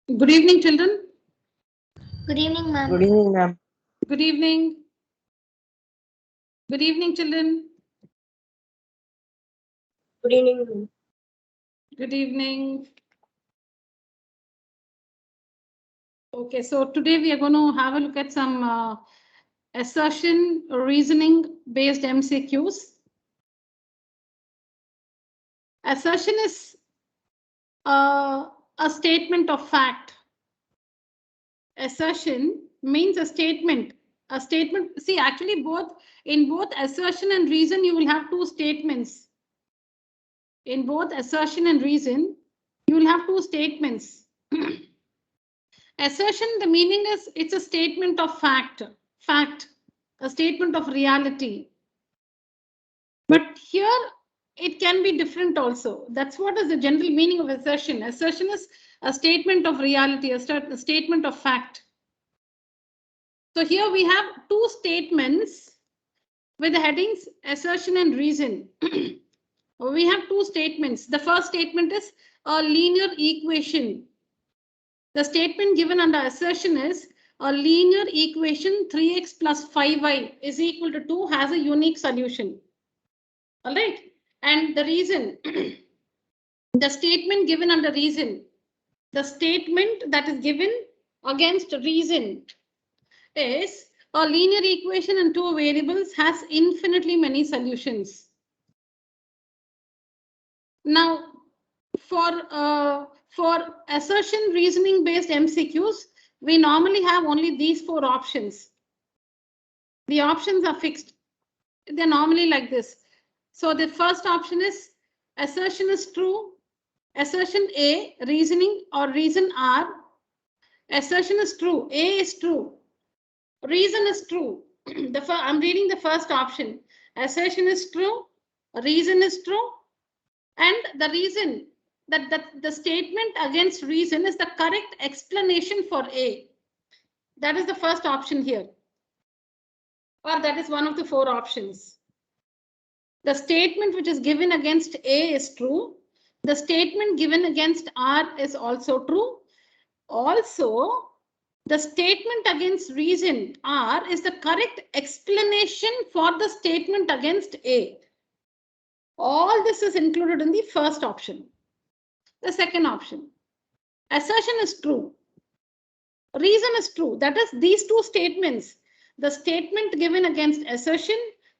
Good evening, children. Good evening, Good ma'am. evening, ma'am. Good evening. Good evening, children. Good evening. Good evening. Okay, so today we are going to have a look at some assertion reasoning based MCQs. Assertion is a statement of fact. Assertion means a statement. A statement. See, actually, in both assertion and reason, you will have two statements. In both assertion and reason, you will have two statements. Assertion, the meaning is it's a statement of fact, a statement of reality. But here it can be different also. That's what is the general meaning of assertion. Assertion is a statement of reality, a statement of fact. So here we have two statements with the headings assertion and reason. We have two statements. The first statement is a linear equation. The statement given under assertion is a linear equation 3x plus 5y is equal to 2 has a unique solution. All right. And the reason, the statement given under reason, the statement that is given against reason is a linear equation and two variables has infinitely many solutions. Now, for assertion reasoning based MCQs, we normally have only these four options. The options are fixed. They're normally like this. So the first option is assertion is true. Assertion A, reasoning or reason R. Assertion is true. A is true. Reason is true. I'm reading the first option. Assertion is true. Reason is true. And the reason that the statement against reason is the correct explanation for A. That is the first option here. Or that is one of the four options. The statement which is given against A is true. The statement given against R is also true. Also, the statement against reason R is the correct explanation for the statement against A. All this is included in the first option. The second option, assertion is true. Reason is true. That is these two statements. The statement given against assertion,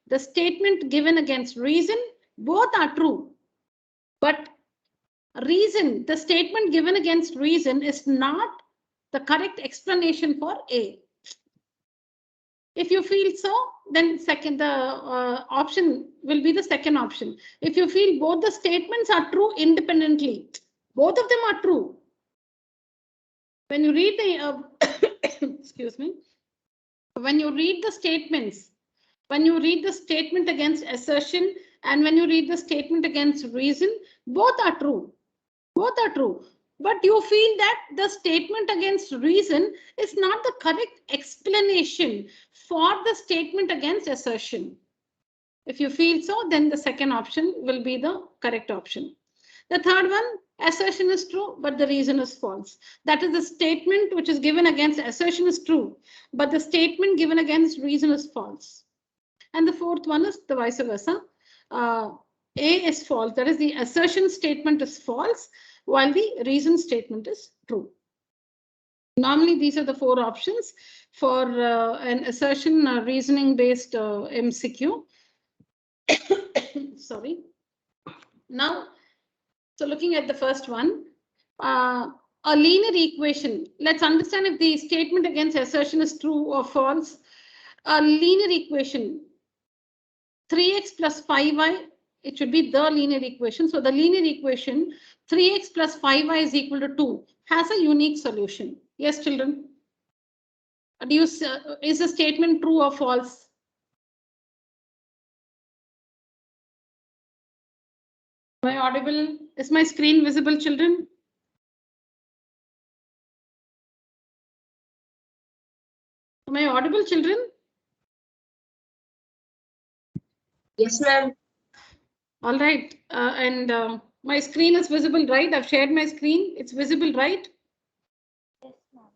the statement given against reason, both are true. But reason, the statement given against reason is not the correct explanation for A. If you feel so, then the option will be the second option. If you feel both the statements are true independently, both of them are true. When you read the, excuse me, when you read the statements, when you read the statement against assertion and when you read the statement against reason, both are true. Both are true. But you feel that the statement against reason is not the correct explanation for the statement against assertion. If you feel so, then the second option will be the correct option. The third one, assertion is true, but the reason is false. That is the statement which is given against assertion is true, but the statement given against reason is false. And the fourth one is the vice versa. A is false. That is the assertion statement is false, while the reason statement is true. Normally, these are the four options for an assertion reasoning based MCQ. Sorry. Now, so looking at the first one, a linear equation. Let's understand if the statement against assertion is true or false. A linear equation, 3x plus 5y, it should be the linear equation. So the linear equation, 3x plus 5y is equal to 2, has a unique solution. Yes, children? Is the statement true or false? Am I audible? Is my screen visible, children? Am I audible, children? Yes, ma'am. All right. And my screen is visible, right? I've shared my screen. It's visible, right?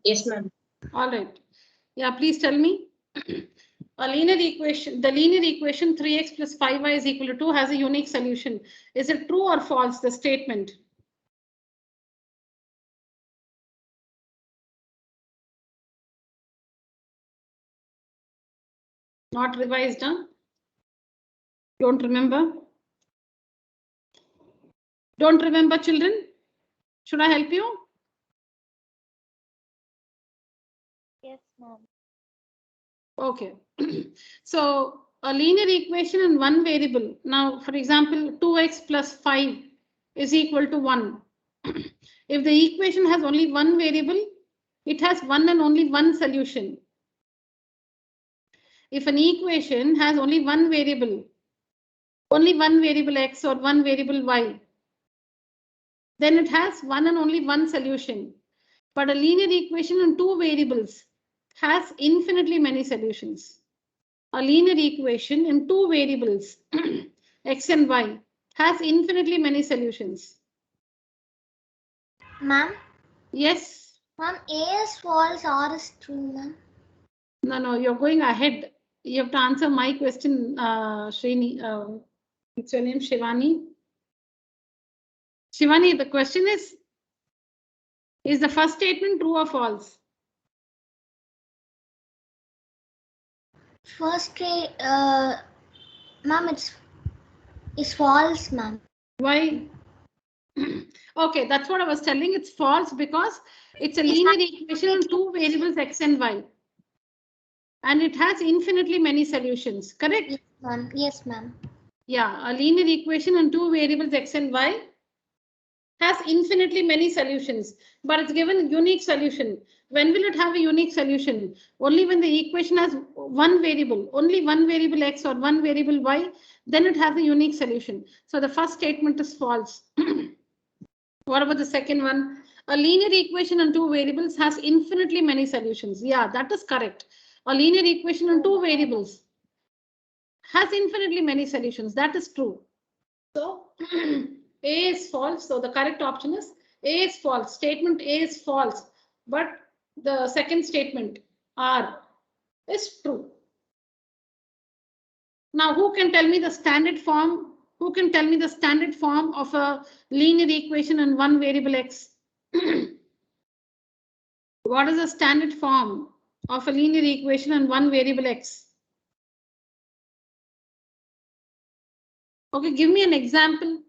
Yes, ma'am. All right. Yeah, please tell me. A linear equation, the linear equation 3x plus 5y is equal to 2 has a unique solution. Is it true or false, the statement? Not revised, huh? Don't remember? Don't remember, children? Should I help you? Yes, ma'am. Okay. So a linear equation in one variable. Now, for example, 2x plus 5 is equal to 1. If the equation has only one variable, it has one and only one solution. If an equation has only one variable x or one variable y, then it has one and only one solution. But a linear equation in two variables has infinitely many solutions. A linear equation in two variables, x and y, has infinitely many solutions. Ma'am? Yes? Ma'am, A is false, R is true, ma'am. No, you're going ahead. You have to answer my question, Srini. What's your name, Shivani? Shivani, the question is the first statement true or false? First, ma'am, it's false, ma'am. Why? Okay, that's what I was telling. It's false because it's a linear equation on two variables x and y. And it has infinitely many solutions, correct? Yes, ma'am. Yes, ma'am. Yeah, a linear equation on two variables x and y has infinitely many solutions, but it's given unique solution. When will it have a unique solution? Only when the equation has one variable, only one variable x or one variable y, then it has a unique solution. So the first statement is false. What about the second one? A linear equation on two variables has infinitely many solutions. Yeah, that is correct. A linear equation on two variables has infinitely many solutions. That is true. So A is false. So the correct option is A is false. Statement A is false. But the second statement R is true. Now, who can tell me the standard form? Who can tell me the standard form of a linear equation in one variable x? What is the standard form of a linear equation in one variable x? Okay, give me an example.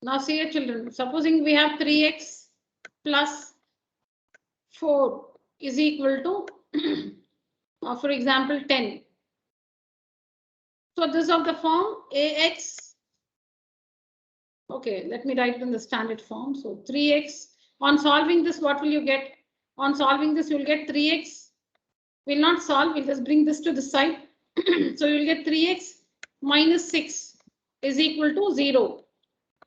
Now see your children, supposing we have 3x plus 4 is equal to, for example, 10. So this is of the form ax. Okay, let me write it in the standard form. So 3x. On solving this, what will you get? On solving this, you'll get 3x. We'll not solve, we'll just bring this to the side. So you'll get 3x minus 6 is equal to 0.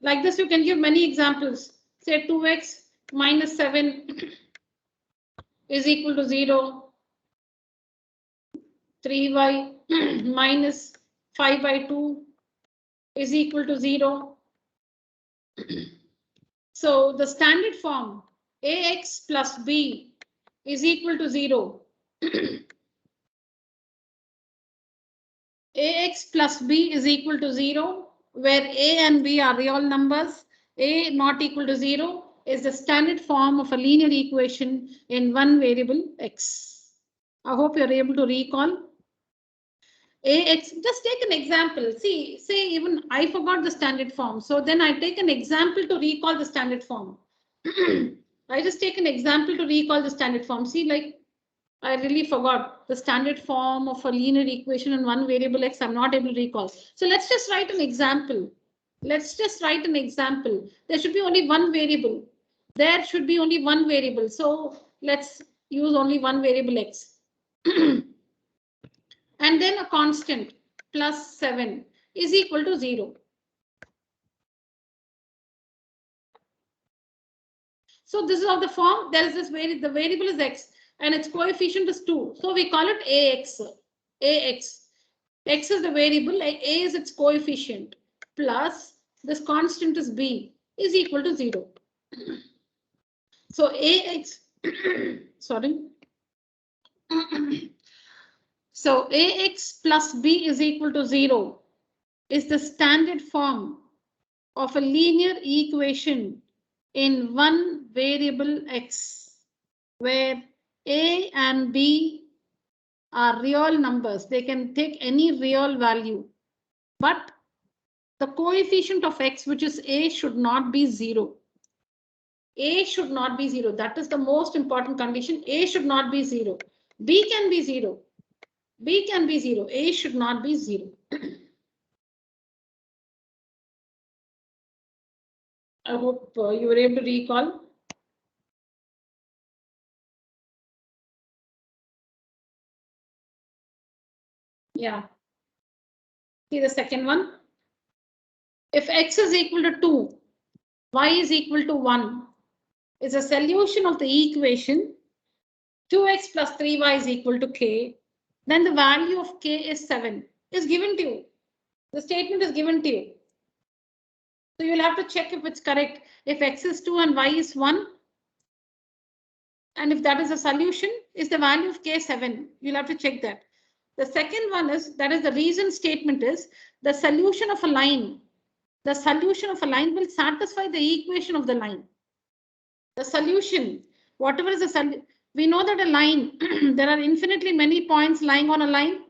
Like this, you can give many examples. Say 2x minus 7 is equal to 0. 3y minus 5/2 is equal to 0. So the standard form ax plus b is equal to 0. Ax plus b is equal to 0, where a and b are real numbers. A not equal to 0 is the standard form of a linear equation in one variable x. I hope you're able to recall. Ax, just take an example. See, say even I forgot the standard form. So then I take an example to recall the standard form. I just take an example to recall the standard form. See, like I really forgot the standard form of a linear equation in one variable x. I'm not able to recall. So let's just write an example. Let's just write an example. There should be only one variable. There should be only one variable. So let's use only one variable x. and then a constant plus 7 is equal to 0. So this is of the form, there is this the variable is x and its coefficient is 2. So we call it ax. Ax. X is the variable, A is its coefficient, plus this constant is b is equal to 0. So ax, sorry. So ax plus b is equal to 0 is the standard form of a linear equation in one variable x, where a and b are real numbers. They can take any real value, but the coefficient of x, which is a, should not be 0. A should not be 0. That is the most important condition. A should not be 0. B can be 0. B can be 0. A should not be 0. I hope you were able to recall. Yeah. See the second one. If x is equal to 2, y is equal to 1 is a solution of the equation 2x plus 3y is equal to k, then the value of k is 7 is given to you. The statement is given to you. So you'll have to check if it's correct. If x is 2 and y is 1, and if that is a solution, is the value of k 7? You'll have to check that. The second one is, that is the reason statement is, the solution of a line. The solution of a line will satisfy the equation of the line. The solution, whatever is the solution, we know that a line, there are infinitely many points lying on a line.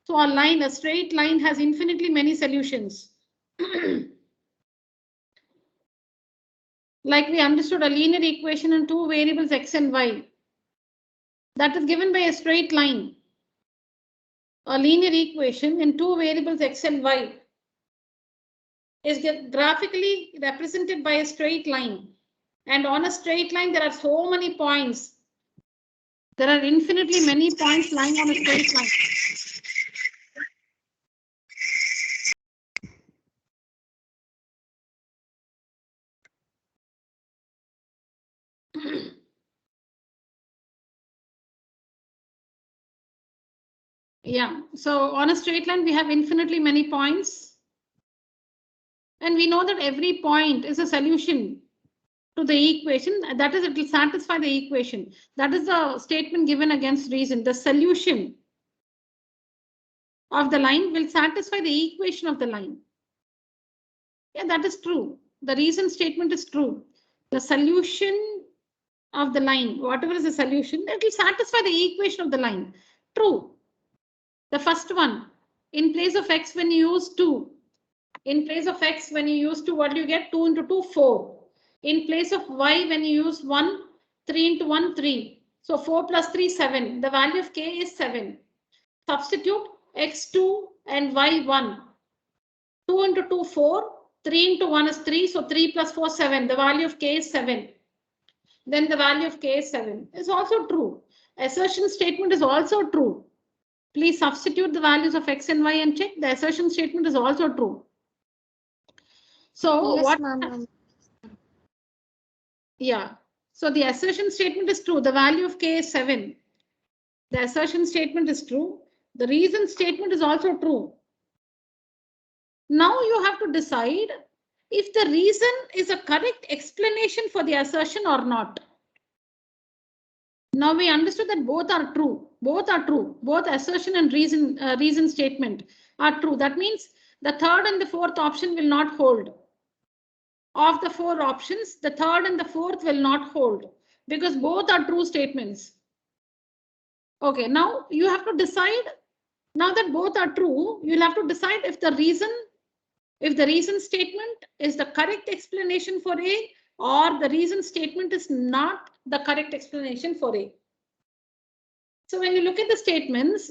So a line, a straight line has infinitely many solutions. Like we understood a linear equation in two variables x and y. That is given by a straight line. A linear equation in two variables x and y is graphically represented by a straight line. And on a straight line, there are so many points. There are infinitely many points lying on a straight line. Yeah, so on a straight line, we have infinitely many points. And we know that every point is a solution to the equation. That is, it will satisfy the equation. That is the statement given against reason. The solution of the line will satisfy the equation of the line. Yeah, that is true. The reason statement is true. The solution of the line, whatever is the solution, it will satisfy the equation of the line. True. The first one, in place of x, when you use 2, in place of x, when you use 2, what do you get? 2 into 2, 4. In place of y, when you use 1, 3 into 1, 3. So 4 plus 3, 7. The value of k is 7. Substitute x2 and y1. 2 into 2, 4. 3 into 1 is 3. So 3 plus 4, 7. The value of k is 7. Then the value of k is 7. Is also true. Assertion statement is also true. Please substitute the values of x and y and check. The assertion statement is also true. So Yes, what? ma'am. Yeah. So the assertion statement is true. The value of k is 7. The assertion statement is true. The reason statement is also true. Now you have to decide if the reason is a correct explanation for the assertion or not. Now we understood that both are true. Both are true. Both assertion and reason statement are true. That means the third and the fourth option will not hold. Of the four options, the third and the fourth will not hold because both are true statements. Okay, now you have to decide. Now that both are true, you'll have to decide if the reason statement is the correct explanation for A, or the reason statement is not the correct explanation for A. So when you look at the statements,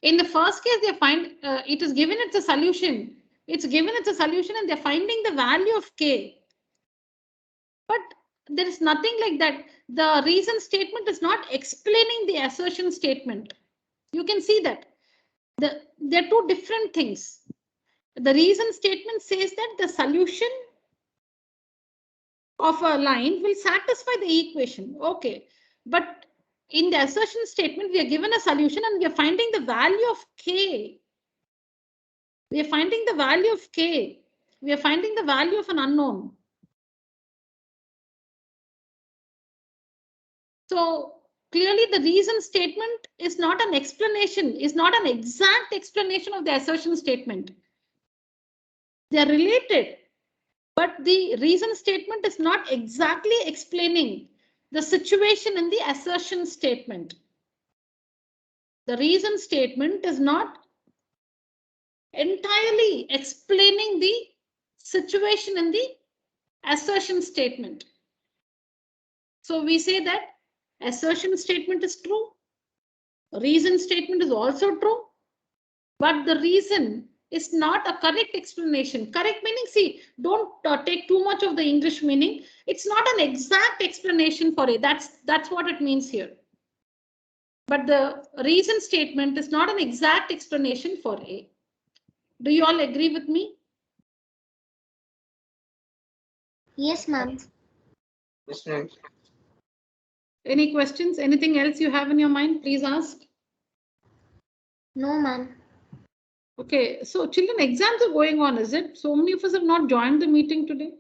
in the first case, they find it is given it's a solution. It's given it's a solution and they're finding the value of K. But there is nothing like that. The reason statement is not explaining the assertion statement. You can see that they're two different things. The reason statement says that the solution of a line will satisfy the equation. Okay, but in the assertion statement, we are given a solution and we are finding the value of k. We are finding the value of k. We are finding the value of an unknown. So clearly the reason statement is not an explanation, is not an exact explanation of the assertion statement. They are related, but the reason statement is not exactly explaining the situation in the assertion statement. The reason statement is not entirely explaining the situation in the assertion statement. So we say that assertion statement is true. Reason statement is also true. But the reason is not a correct explanation. Correct meaning, see, don't take too much of the English meaning. It's not an exact explanation for it. That's what it means here. But the reason statement is not an exact explanation for A. Do you all agree with me? Yes, ma'am. Yes, ma'am. Any questions? Anything else you have in your mind? Please ask. No, ma'am. Okay, so children, exams are going on, is it? So many of us have not joined the meeting today.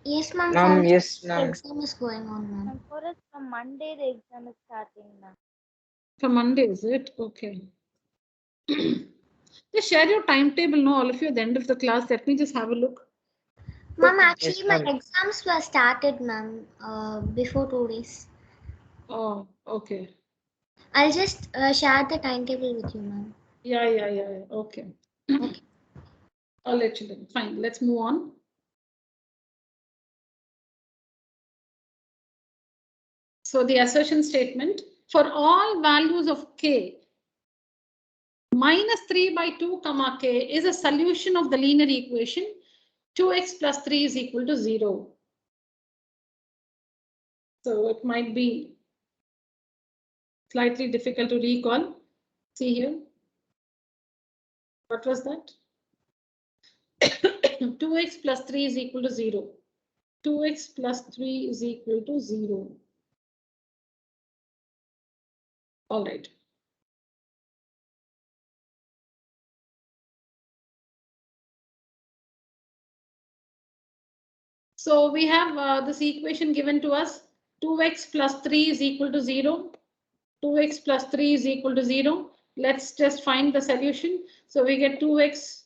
Yes, ma'am. Ma'am, For yes, the ma'am. exam is going on, ma'am. And for us, from Monday, the exam is starting now. For Monday, is it? Okay. Just share your timetable, no, all of you at the end of the class. Let me just have a look. Ma'am, Yes, actually, my ma'am. exams were started, ma'am, before 2 days. Oh, okay. I'll just share the timetable with you, ma'am. Yeah. Okay. Okay. I'll let you know. Fine. Let's move on. So the assertion statement for all values of k, minus 3 by 2 comma k is a solution of the linear equation 2x plus 3 is equal to 0. So it might be slightly difficult to recall. See here. What was that? 2x plus 3 is equal to 0. 2x plus 3 is equal to 0. All right. So we have this equation given to us. 2x plus 3 is equal to 0. 2x plus 3 is equal to 0. Let's just find the solution. So we get 2x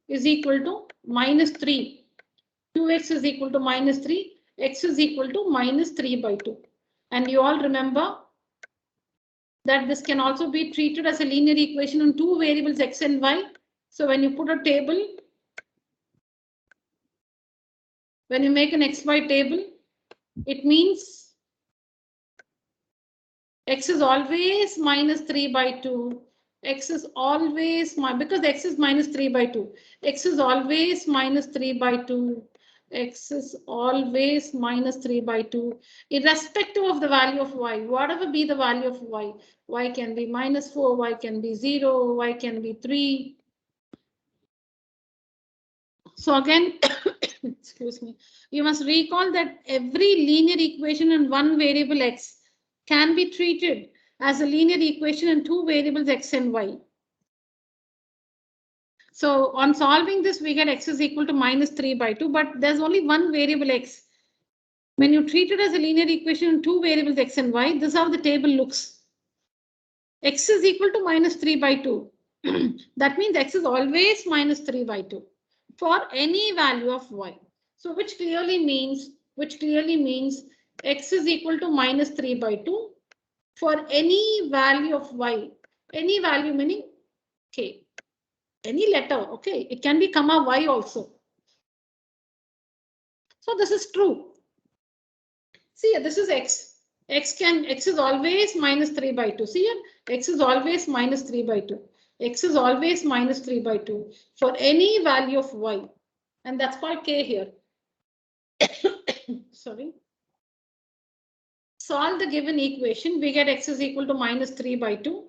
is equal to minus 3. 2x is equal to minus 3. X is equal to minus 3 by 2. And you all remember that this can also be treated as a linear equation on two variables x and y. So when you put a table, when you make an xy table, it means x is always minus 3 by 2. X is always, because x is minus 3 by 2. X is always minus 3 by 2. X is always minus 3 by 2, irrespective of the value of y. Whatever be the value of y. Y can be minus 4, y can be 0, y can be 3. So again, excuse me, you must recall that every linear equation in one variable x can be treated as a linear equation in two variables x and y. So on solving this, we get x is equal to minus 3 by 2, but there's only one variable x. When you treat it as a linear equation in two variables x and y, this is how the table looks. X is equal to minus 3 by 2. That means x is always minus 3 by 2 for any value of y. So which clearly means x is equal to minus 3 by 2 for any value of y. Any value meaning k. Any letter, okay? It can be comma y also. So this is true. See, this is x. X is always minus 3 by 2. See here, x is always minus 3 by 2. X is always minus 3 by 2 for any value of y. And that's called k here. Sorry. solve the given equation, we get x is equal to minus 3 by 2.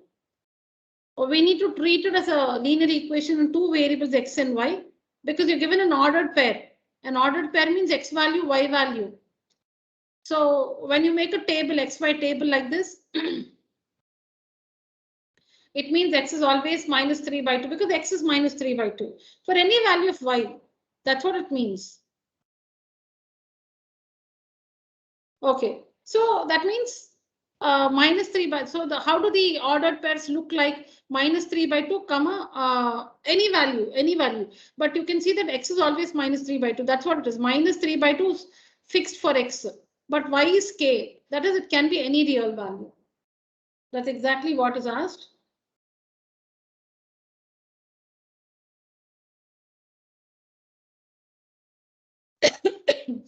Or we need to treat it as a linear equation in two variables x and y because you're given an ordered pair. An ordered pair means x value, y value. So when you make a table, xy table like this, it means x is always minus 3 by 2 because x is minus 3 by 2 for any value of y. That's what it means. Okay, so that means minus 3 by, so how do the ordered pairs look like? Minus 3 by 2 comma any value, but you can see that x is always minus 3 by 2. That's what it is. Minus 3 by 2 is fixed for x, but y is k. That is, it can be any real value. That's exactly what is asked.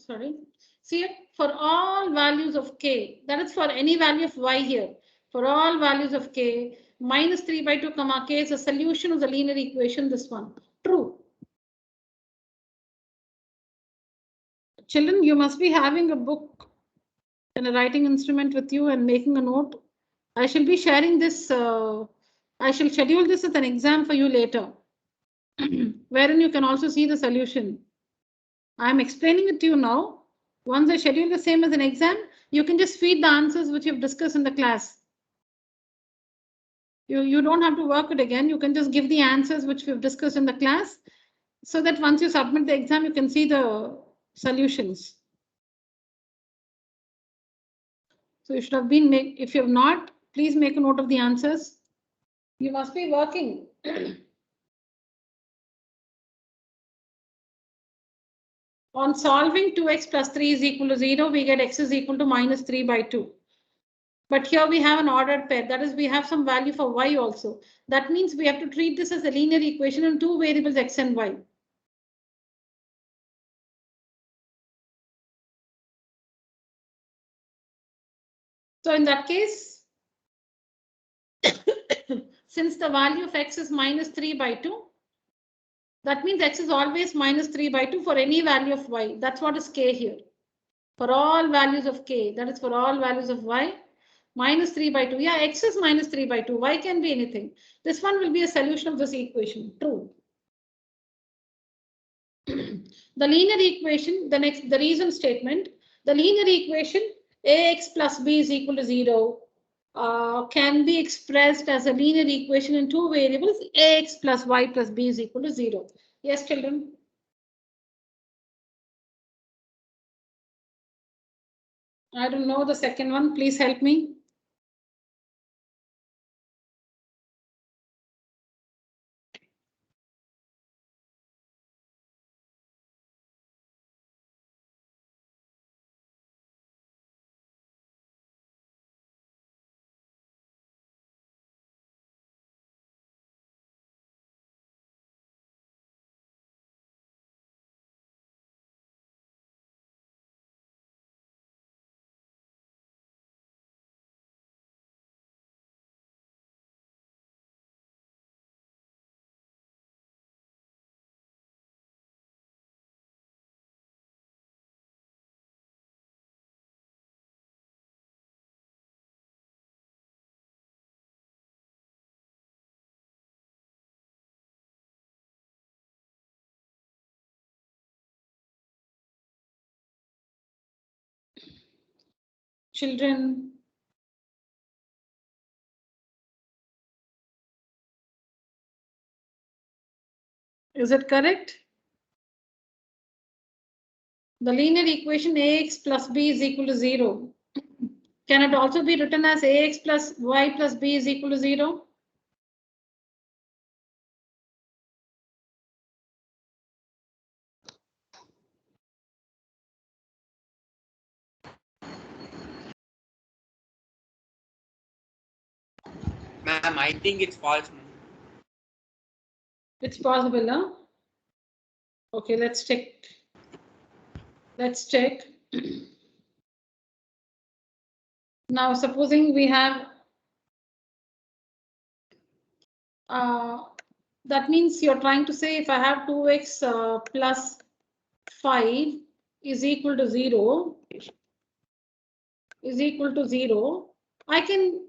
Sorry. See, for all values of k, that is for any value of y here. For all values of k, minus 3 by 2 comma k is a solution of the linear equation, this one. True. Children, you must be having a book and a writing instrument with you and making a note. I shall be sharing this. I shall schedule this as an exam for you later, wherein you can also see the solution. I'm explaining it to you now. Once I schedule the same as an exam, you can just feed the answers which you've discussed in the class. You don't have to work it again. You can just give the answers which we've discussed in the class so that once you submit the exam, you can see the solutions. So you should have been, if you have not, please make a note of the answers. You must be working. On solving 2x plus 3 is equal to 0, we get x is equal to minus 3 by 2. But here we have an ordered pair. That is, we have some value for y also. That means we have to treat this as a linear equation in two variables x and y. So in that case, since the value of x is minus 3 by 2, that means x is always minus 3 by 2 for any value of y. That's what is k here. For all values of k, that is for all values of y, minus 3 by 2. Yeah, x is minus 3 by 2. Y can be anything. This one will be a solution of this equation. True. The linear equation, the reason statement, the linear equation ax plus b is equal to 0 can be expressed as a linear equation in two variables, ax plus y plus b is equal to 0. Yes, children? I don't know the second one. Please help me. Children. Is it correct? The linear equation ax plus b is equal to 0. Can it also be written as ax plus y plus b is equal to 0? Ma'am, I think it's false. It's possible, huh? Okay, let's check. Let's check. Now, supposing we have that means you're trying to say if I have 2x plus 5 is equal to 0, is equal to 0, I can,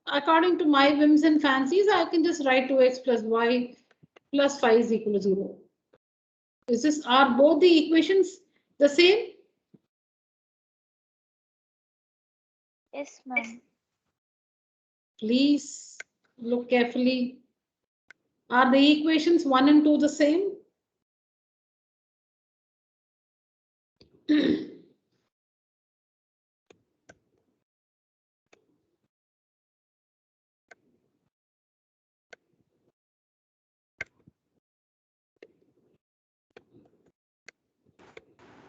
according to my whims and fancies, I can just write 2x plus y plus 5 is equal to 0. Are both the equations the same? Yes, ma'am. Please look carefully. Are the equations 1 and 2 the same?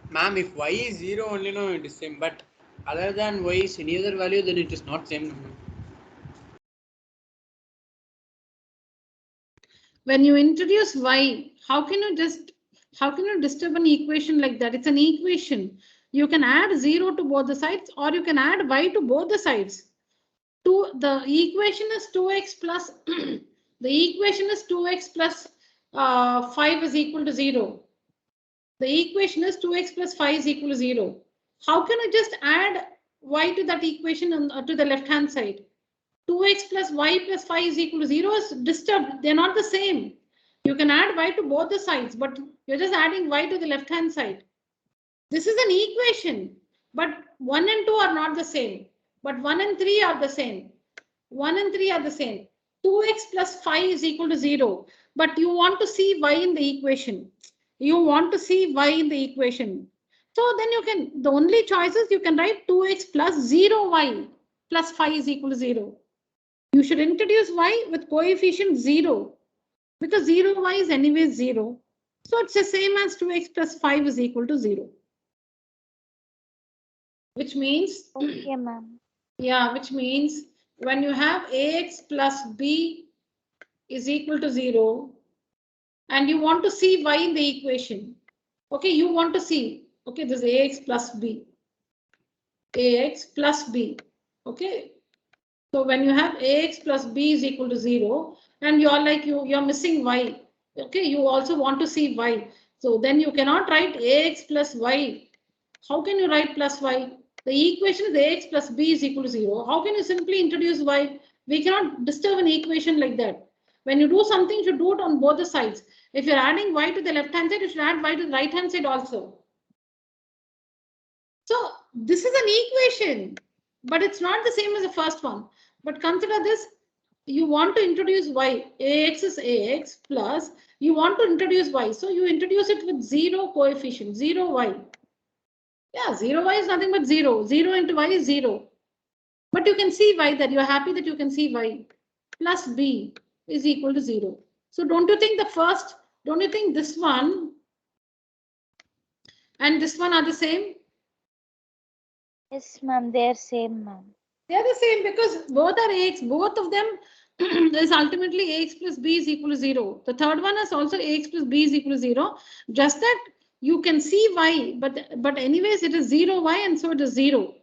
Ma'am, if y is 0 only, no, it is same. But other than y is any other value, then it is not same. No. When you introduce y, how can you disturb an equation like that? It's an equation. You can add 0 to both the sides, or you can add y to both the sides. The equation is 2x plus the equation is 2x plus 5 is equal to 0. The equation is 2x plus 5 is equal to 0. How can I just add y to that equation to the left hand side? 2x plus y plus 5 is equal to 0 is disturbed. They're not the same. You can add y to both the sides, but you're just adding y to the left hand side. This is an equation, but 1 and 2 are not the same. But 1 and 3 are the same. 1 and 3 are the same. 2x plus 5 is equal to 0. But you want to see y in the equation. You want to see y in the equation. So then you can, the only choice is you can write 2x plus 0y plus 5 is equal to 0. You should introduce y with coefficient 0 because 0y is anyway 0. So it's the same as 2x plus 5 is equal to 0. Which means, Okay, ma'am. yeah, which means when you have ax plus b is equal to 0 and you want to see y in the equation. Okay, you want to see, okay, this is ax plus b. Ax plus b. Okay. So when you have ax plus b is equal to 0 and you're like you're missing y. Okay, you also want to see y. So then you cannot write ax plus y. How can you write plus y? The equation is ax plus b is equal to 0. How can you simply introduce y? We cannot disturb an equation like that. When you do something, you should do it on both the sides. If you're adding y to the left hand side, you should add y to the right hand side also. So this is an equation, but it's not the same as the first one. But consider this, you want to introduce y, ax is ax plus, you want to introduce y. So you introduce it with 0 coefficient, 0 y. Yeah, 0 y is nothing but 0. 0 into y is 0. But you can see y, that you're happy that you can see y plus b is equal to 0. So don't you think this one and this one are the same? Yes, ma'am. They're same, ma'am. They're the same because both are ax, both of them is ultimately ax plus b is equal to 0. The third one is also ax plus b is equal to 0. Just that you can see y, but anyways it is 0 y and so it is 0.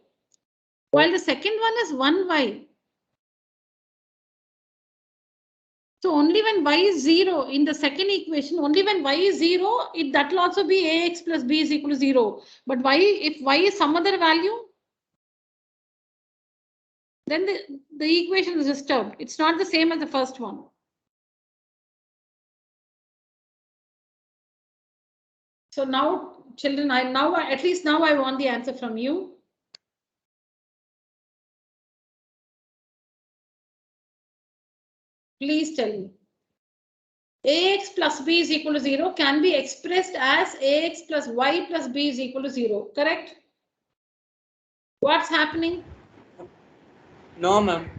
While the second one is 1 y. So only when y is 0 in the second equation, only when y is 0, that will also be ax plus b is equal to 0. But if y is some other value, then the equation is disturbed. It's not the same as the first one. So now, children, at least now I want the answer from you. Please tell me. Ax plus b is equal to 0 can be expressed as ax plus y plus b is equal to 0, correct? What's happening? No, ma'am.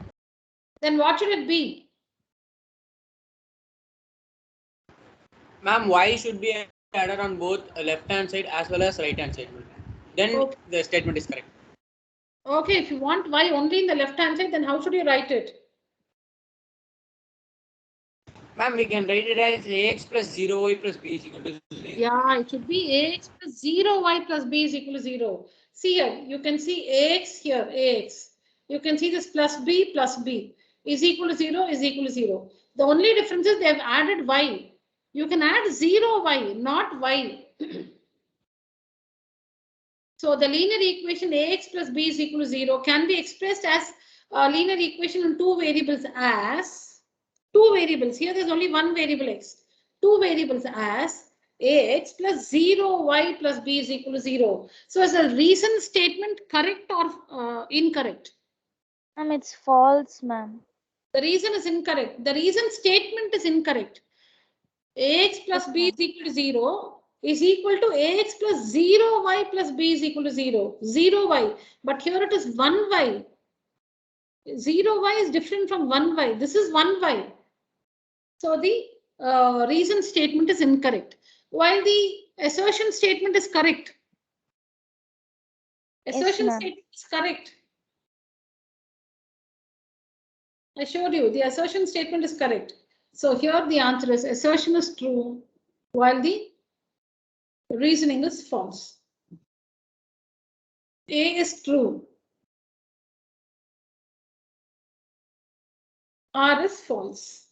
Then what should it be? Ma'am, y should be added on both left hand side as well as right hand side. Then Okay. the statement is correct. Okay, if you want y only in the left hand side, then how should you write it? Ma'am, we can write it as ax plus 0y plus b is equal to 0. Yeah, it should be ax plus 0 y plus b is equal to 0. See here, you can see ax here, ax. You can see this plus b is equal to 0 is equal to 0. The only difference is they have added y. You can add 0 y, not y. So the linear equation ax plus b is equal to 0 can be expressed as a linear equation in two variables as two variables. Here there's only one variable x. Two variables as ax plus 0y plus b is equal to 0. So is the reason statement correct or incorrect? Ma'am, it's false, ma'am. The reason is incorrect. The reason statement is incorrect. Ax plus Yes, b ma'am. is equal to 0 is equal to ax plus 0y plus b is equal to 0. 0y. But here it is 1y. 0y is different from 1y. This is 1y. So the reason statement is incorrect. While the assertion statement is correct. Assertion ma'am. statement is correct. I showed you the assertion statement is correct. So here the answer is assertion is true while the reasoning is false. A is true. R is false.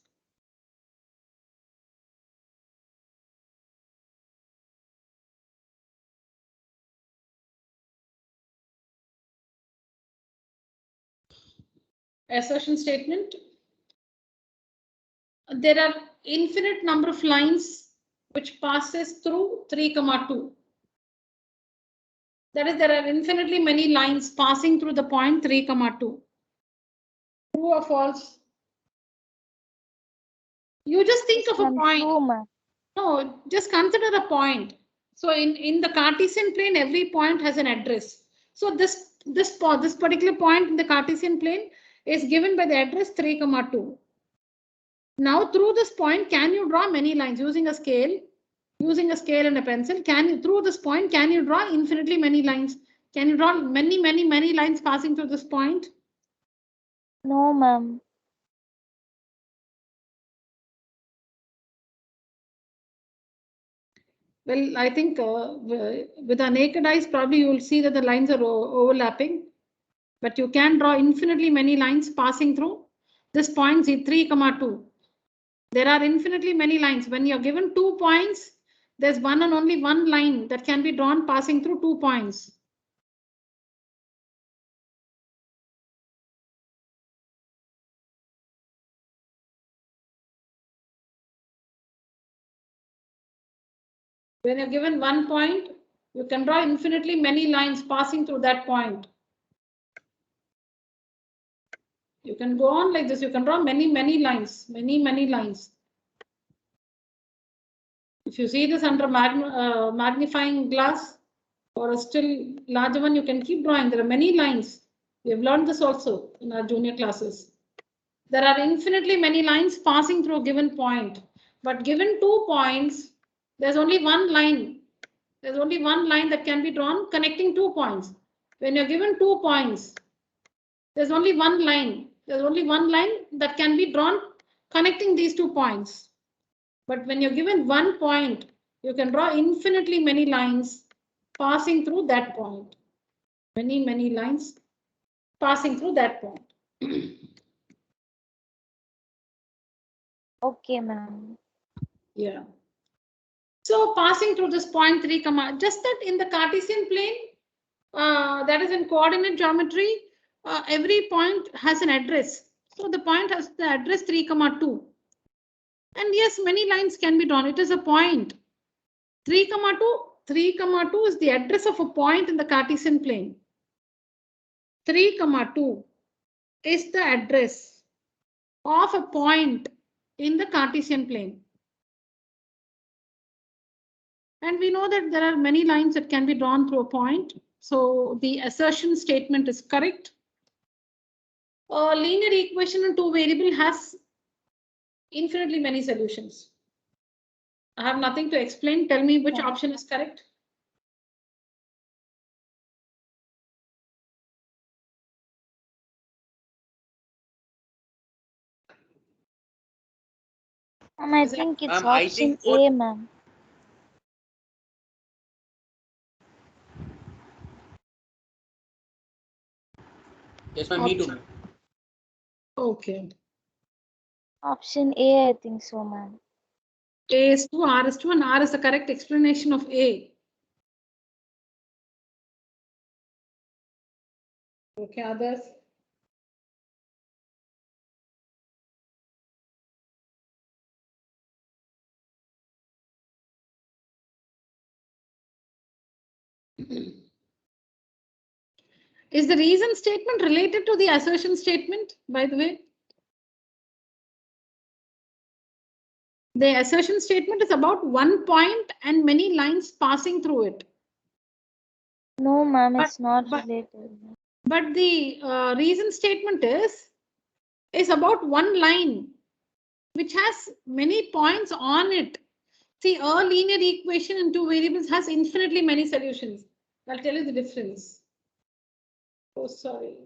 Assertion statement. There are infinite number of lines which passes through 3, 2. That is, there are infinitely many lines passing through the point 3, 2. True or false? You just think Yes, of a ma'am. point. True, ma'am. No, just consider a point. So in the Cartesian plane, every point has an address. So this particular point in the Cartesian plane is given by the address 3, 2. Now through this point, can you draw many lines using a scale? Using a scale and a pencil, can you through this point, can you draw infinitely many lines? Can you draw many lines passing through this point? No, ma'am. Well, I think with our naked eyes, probably you will see that the lines are overlapping, but you can draw infinitely many lines passing through this point 3, 2. There are infinitely many lines. When you're given 2 points, there's one and only one line that can be drawn passing through 2 points. When you're given 1 point, you can draw infinitely many lines passing through that point. You can go on like this. You can draw many lines, many lines. If you see this under magnifying glass or a still larger one, you can keep drawing. There are many lines. We have learned this also in our junior classes. There are infinitely many lines passing through a given point, but given 2 points, there's only one line. There's only one line that can be drawn connecting 2 points. When you're given 2 points, there's only one line. There's only one line that can be drawn connecting these 2 points. But when you're given 1 point, you can draw infinitely many lines passing through that point. Many lines passing through that point. Okay, ma'am. Yeah. So passing through this point 3, just that in the Cartesian plane, that is in coordinate geometry, every point has an address. So the point has the address 3, 2. And yes, many lines can be drawn. It is a point. 3, 2 is the address of a point in the Cartesian plane. 3, 2 is the address of a point in the Cartesian plane. And we know that there are many lines that can be drawn through a point. So the assertion statement is correct. A linear equation in 2 variable has infinitely many solutions. I have nothing to explain. Tell me which option is correct. I think it's I option think what- A, ma'am. Yes, ma'am, me too. Ma'am. Okay. Option A, I think so, ma'am. A is 2, R is 2, and R is the correct explanation of A. Okay, others? Is the reason statement related to the assertion statement, by the way? The assertion statement is about one point and many lines passing through it. No, ma'am, But- it's not but- related. But the reason statement is about one line which has many points on it. See, a linear equation in two variables has infinitely many solutions. I'll tell you the difference. Oh, sorry.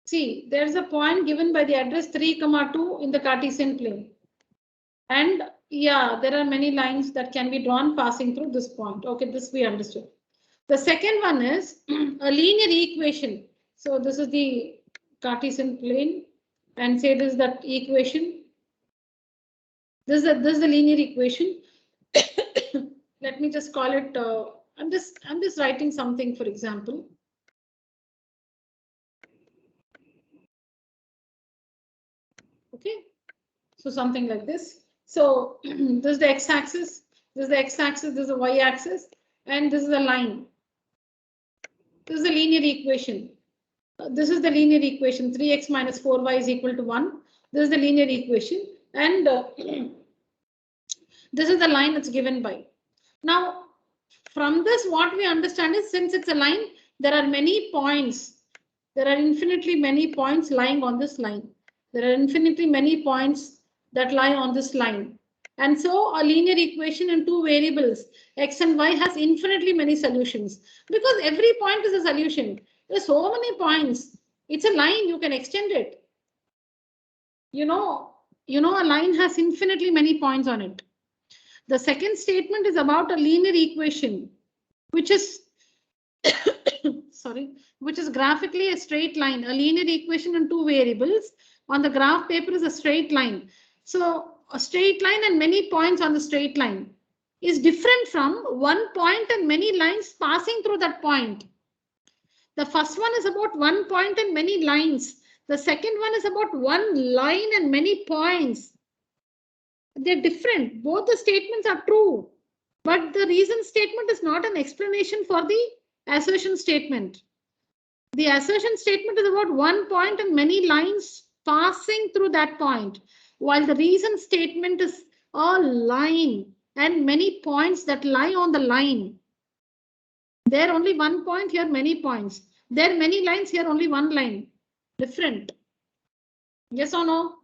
See, there's a point given by the address 3, 2 in the Cartesian plane. And yeah, there are many lines that can be drawn passing through this point. Okay, this we understood. The second one is a linear equation. So this is the Cartesian plane, and say this is that equation. This is the linear equation. Let me just call it. I'm just writing something, for example. Okay, so something like this. So this is the x-axis, this is the x-axis, this is the y-axis, and this is a line. This is the linear equation. This is the linear equation. 3x minus 4y is equal to 1. This is the linear equation, and this is the line that's given by. Now, from this, what we understand is, since it's a line, there are many points. There are infinitely many points lying on this line. There are infinitely many points that lie on this line. And so a linear equation in two variables, x and y, has infinitely many solutions, because every point is a solution. There's so many points. It's a line, you can extend it. You know, a line has infinitely many points on it. The second statement is about a linear equation, which is sorry, which is graphically a straight line. A linear equation in two variables on the graph paper is a straight line. So a straight line and many points on the straight line is different from one point and many lines passing through that point. The first one is about one point and many lines. The second one is about one line and many points. They're different. Both the statements are true, but the reason statement is not an explanation for the assertion statement. The assertion statement is about one point and many lines passing through that point, while the reason statement is a line and many points that lie on the line. There only one point, here many points. There many lines, here only one line. Different. Yes or no?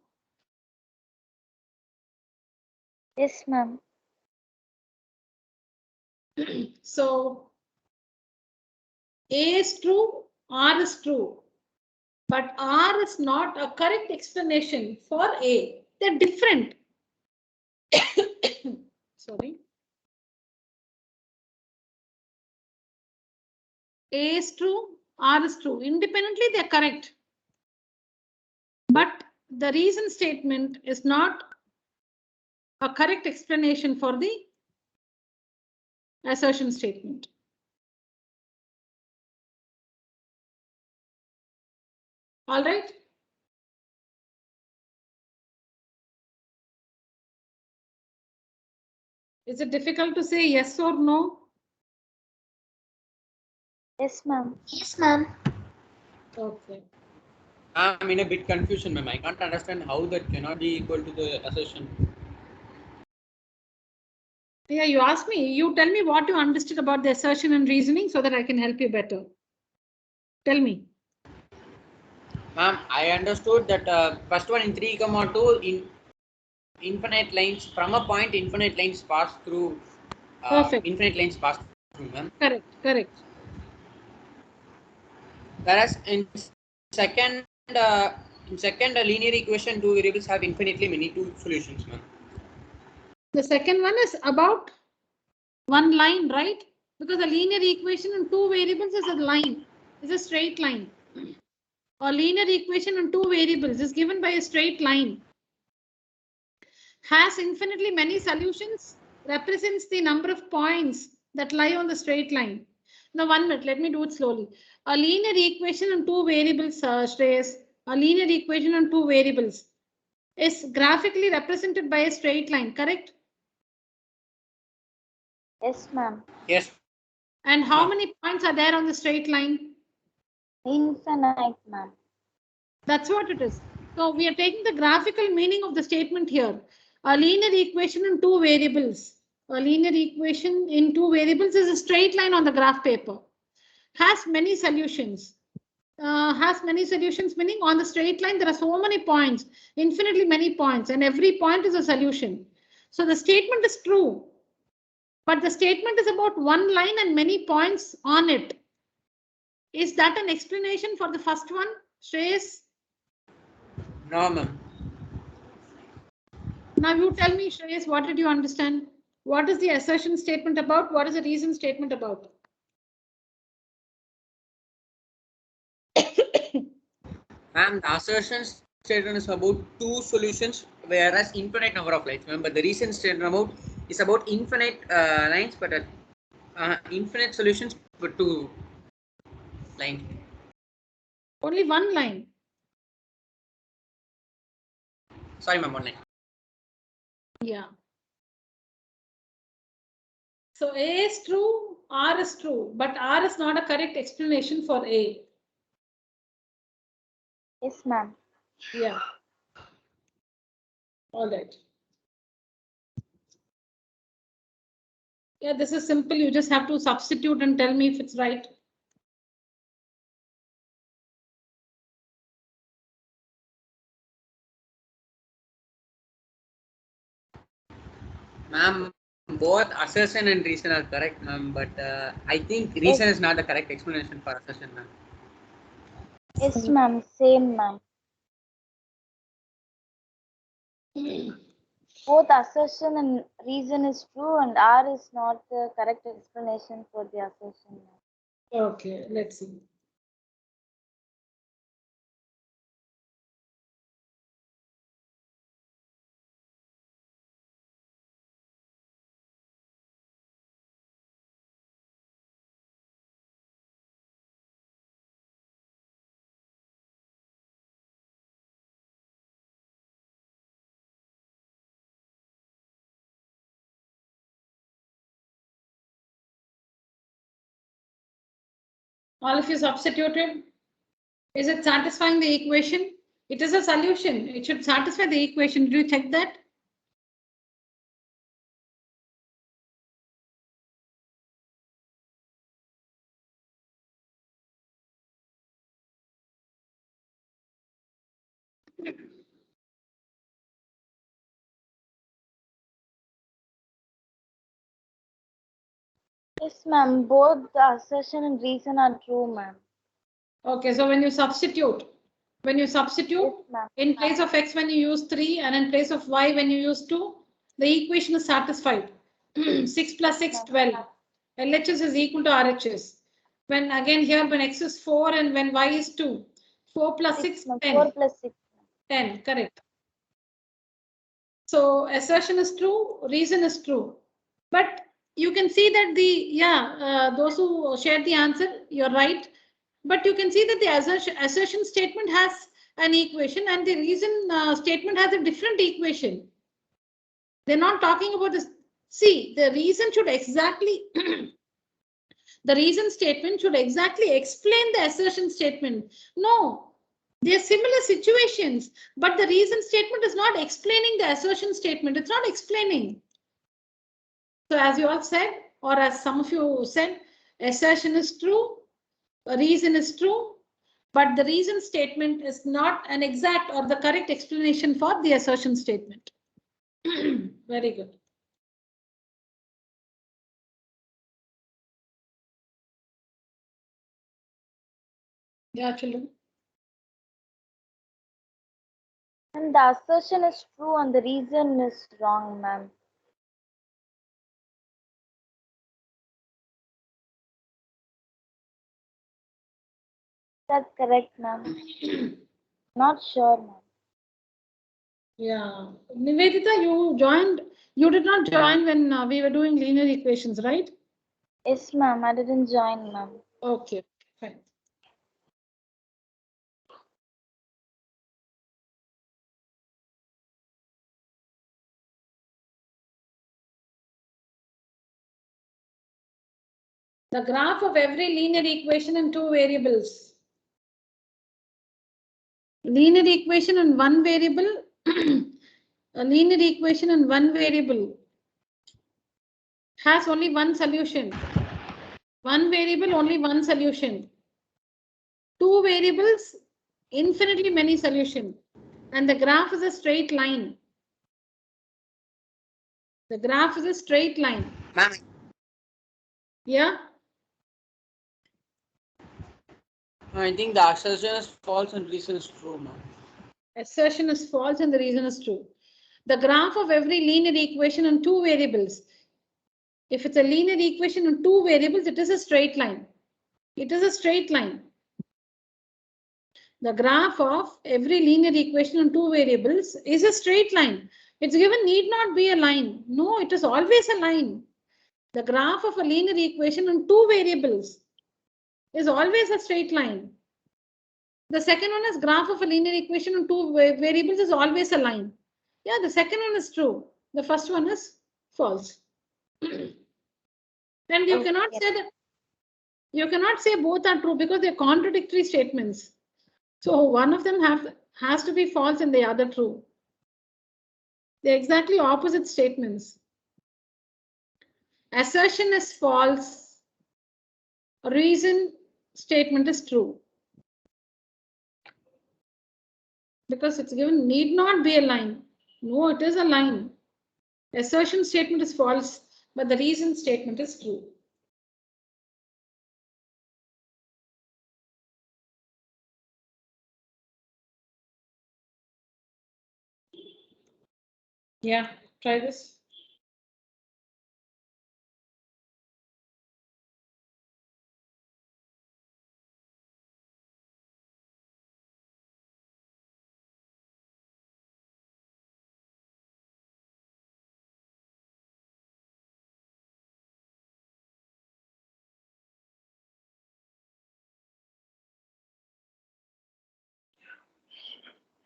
Yes, ma'am. So A is true, R is true, but R is not a correct explanation for A. They're different. Sorry. A is true, R is true. Independently, they're correct. But the reason statement is not a correct explanation for the assertion statement. All right. Is it difficult to say yes or no? Yes, ma'am. Yes, ma'am. Okay. I'm in a bit confusion, ma'am. I can't understand how that cannot be equal to the assertion. Yeah, you asked me. You tell me what you understood about the assertion and reasoning so that I can help you better. Tell me. Ma'am, I understood that first one in 3, 2 in infinite lines from a point, infinite lines pass through. Perfect. Infinite lines pass through, ma'am. Correct. Correct. Whereas in second, linear equation, two variables have infinitely many two solutions, ma'am. The second one is about one line, right? Because a linear equation in two variables is a line, is a straight line. A linear equation in two variables is given by a straight line. has infinitely many solutions represents the number of points that lie on the straight line. Now, 1 minute, let me do it slowly. A linear equation on two variables, Shreyas, a linear equation on two variables is graphically represented by a straight line, correct? Yes, ma'am. Yes. And how Ma'am. many points are there on the straight line? Infinite, ma'am. That's what it is. So we are taking the graphical meaning of the statement here. A linear equation in two variables. A linear equation in two variables is a straight line on the graph paper. Has many solutions. Has many solutions, meaning on the straight line there are so many points, infinitely many points, and every point is a solution. So the statement is true, but the statement is about one line and many points on it. Is that an explanation for the first one, Shreyas? No, ma'am. Now you tell me, Shreyas, what did you understand? What is the assertion statement about? What is the reason statement about? Ma'am, the assertion statement is about two solutions, whereas infinite number of lines. Remember, the reason statement about is about infinite lines, but infinite solutions but two lines. Only one line. Sorry, ma'am, one line. Yeah. So A is true, R is true, but R is not a correct explanation for A. Yes, ma'am. Yeah. All right. Yeah, this is simple. You just have to substitute and tell me if it's right. Ma'am, both assertion and reason are correct, ma'am, but I think reason is not the correct explanation for assertion, ma'am. Yes, ma'am. Same, ma'am. Both assertion and reason is true, and R is not the correct explanation for the assertion, ma'am. Okay, let's see. All of you substituted. Is it satisfying the equation? It is a solution. It should satisfy the equation. Did you check that? Yes, ma'am. Both the assertion and reason are true, ma'am. Okay, so when you substitute Yes, ma'am. in place of x when you use 3 and in place of y when you use 2, the equation is satisfied. 6 plus 6, 12. LHS is equal to RHS. When again here when x is 4 and when y is 2, 4 plus 6, 10. 4 plus 6. 10, correct. So assertion is true, reason is true. But you can see that those who shared the answer, you're right. But you can see that the assertion statement has an equation and the reason statement has a different equation. They're not talking about this. See, the reason should exactly, the reason statement should exactly explain the assertion statement. No, they're similar situations, but the reason statement is not explaining the assertion statement. It's not explaining. So as you all said, or as some of you said, assertion is true, reason is true, but the reason statement is not an exact or the correct explanation for the assertion statement. Very good. Yeah, children. And the assertion is true and the reason is wrong, ma'am. That's correct, ma'am. Not sure, ma'am. Yeah. Nivedita, you joined. You did not join when we were doing linear equations, right? Yes, ma'am. I didn't join, ma'am. Okay, fine. The graph of every linear equation in two variables. Linear equation in one variable. A linear equation in one variable has only one solution. One variable, only one solution. Two variables, infinitely many solutions. And the graph is a straight line. The graph is a straight line. Ma'am, Yeah. I think the assertion is false and reason is true, ma'am. Assertion is false and the reason is true. The graph of every linear equation in two variables. If it's a linear equation in two variables, it is a straight line. It is a straight line. The graph of every linear equation in two variables is a straight line. It's given need not be a line. No, it is always a line. The graph of a linear equation in two variables is always a straight line. The second one is graph of a linear equation in two variables is always a line. Yeah, the second one is true. The first one is false. Then you cannot say that. You cannot say both are true because they're contradictory statements. So one of them has to be false and the other true. They're exactly opposite statements. Assertion is false. Reason statement is true. Because it's given need not be a line. No, it is a line. Assertion statement is false, but the reason statement is true. Yeah, try this.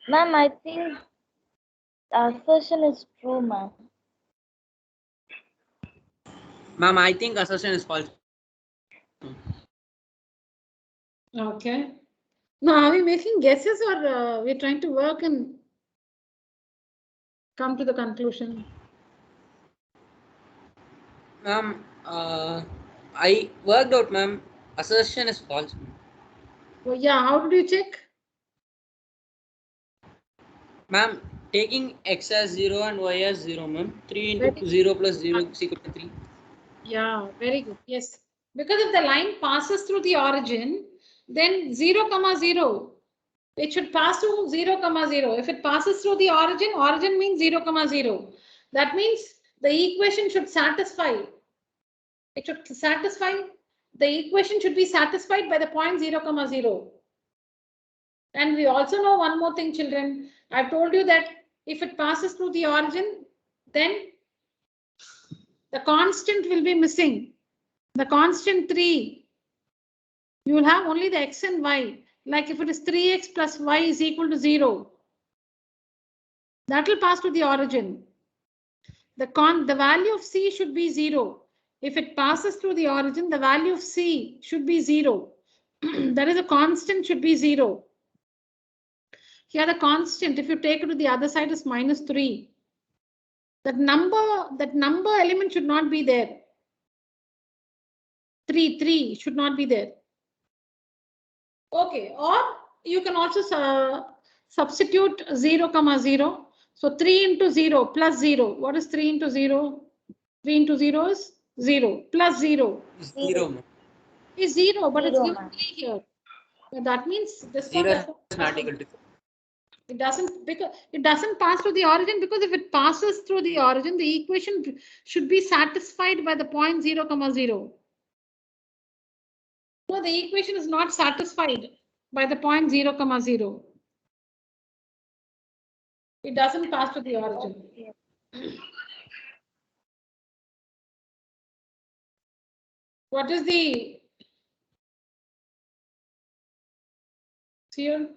Ma'am, I think the assertion is true, ma'am. Ma'am, I think assertion is false. Okay. Now, are we making guesses or we're trying to work and come to the conclusion? Ma'am, I worked out, ma'am. Assertion is false. Oh, yeah, how did you check? Ma'am, taking x as 0 and y as 0, ma'am. 3 into Very 0 plus 0 is equal to 3. Yeah, very good. Yes. Because if the line passes through the origin, then 0, 0. It should pass through 0, 0. If it passes through the origin, origin means 0, 0. That means the equation should satisfy. It should satisfy. The equation should be satisfied by the point 0, 0. And we also know one more thing, children. I've told you that if it passes through the origin, then the constant will be missing. The constant 3. You will have only the x and y. Like if it is 3x plus y is equal to 0. That will pass to the origin. The value of c should be 0. If it passes through the origin, the value of c should be 0. That is, a constant should be 0. Here the constant, if you take it to the other side, is minus 3. That number element should not be there. 3 should not be there. Okay, or you can also substitute 0, 0. So 3 into 0 plus 0. What is 3 into 0? 3 into 0 is 0 plus 0. 0, ma'am. Is 0, but it's 0, given ma'am. 3 here. That means this 0 one is not equal to 4. it doesn't, because it doesn't pass through the origin, because if it passes through the origin, the equation should be satisfied by the point 0, 0. So the equation is not satisfied by the point 0, 0. It doesn't pass to the origin. Okay. What is the here?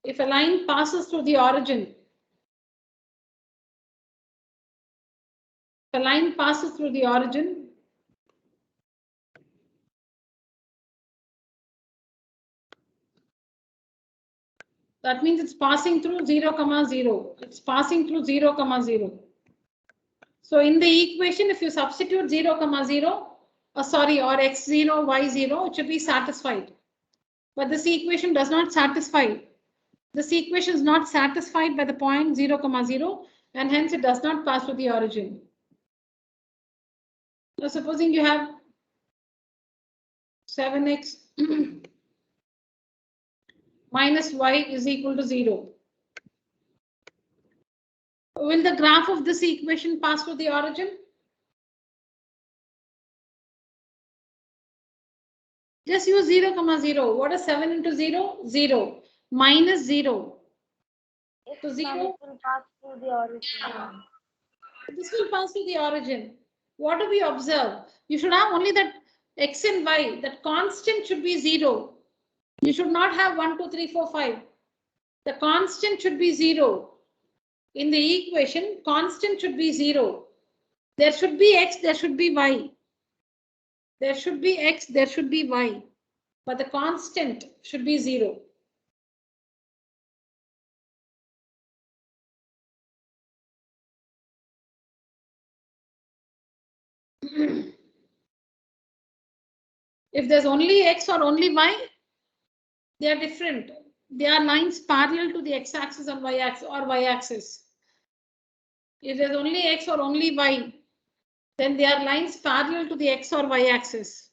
If a line passes through the origin, a line passes through the origin, that means it's passing through 0, 0. It's passing through 0, 0. So in the equation, if you substitute 0, 0, or x0, y0, it should be satisfied. But this equation does not satisfy. This equation is not satisfied by the point 0, 0, and hence it does not pass through the origin. Now supposing you have 7x minus y is equal to 0. Will the graph of this equation pass through the origin? Just use 0, 0. What is 7 into 0? 0. Minus 0. Yes, So 0. ma'am, it will pass through the origin. This will pass through the origin. What do we observe? You should have only that x and y, that constant should be 0. You should not have 1, 2, 3, 4, 5. The constant should be 0. In the equation, constant should be 0. There should be x, there should be y. There should be x, there should be y. But the constant should be 0. If there's only x or only y, they are different. They are lines parallel to the x-axis and y-axis. If there's only x or only y, then they are lines parallel to the x or y-axis.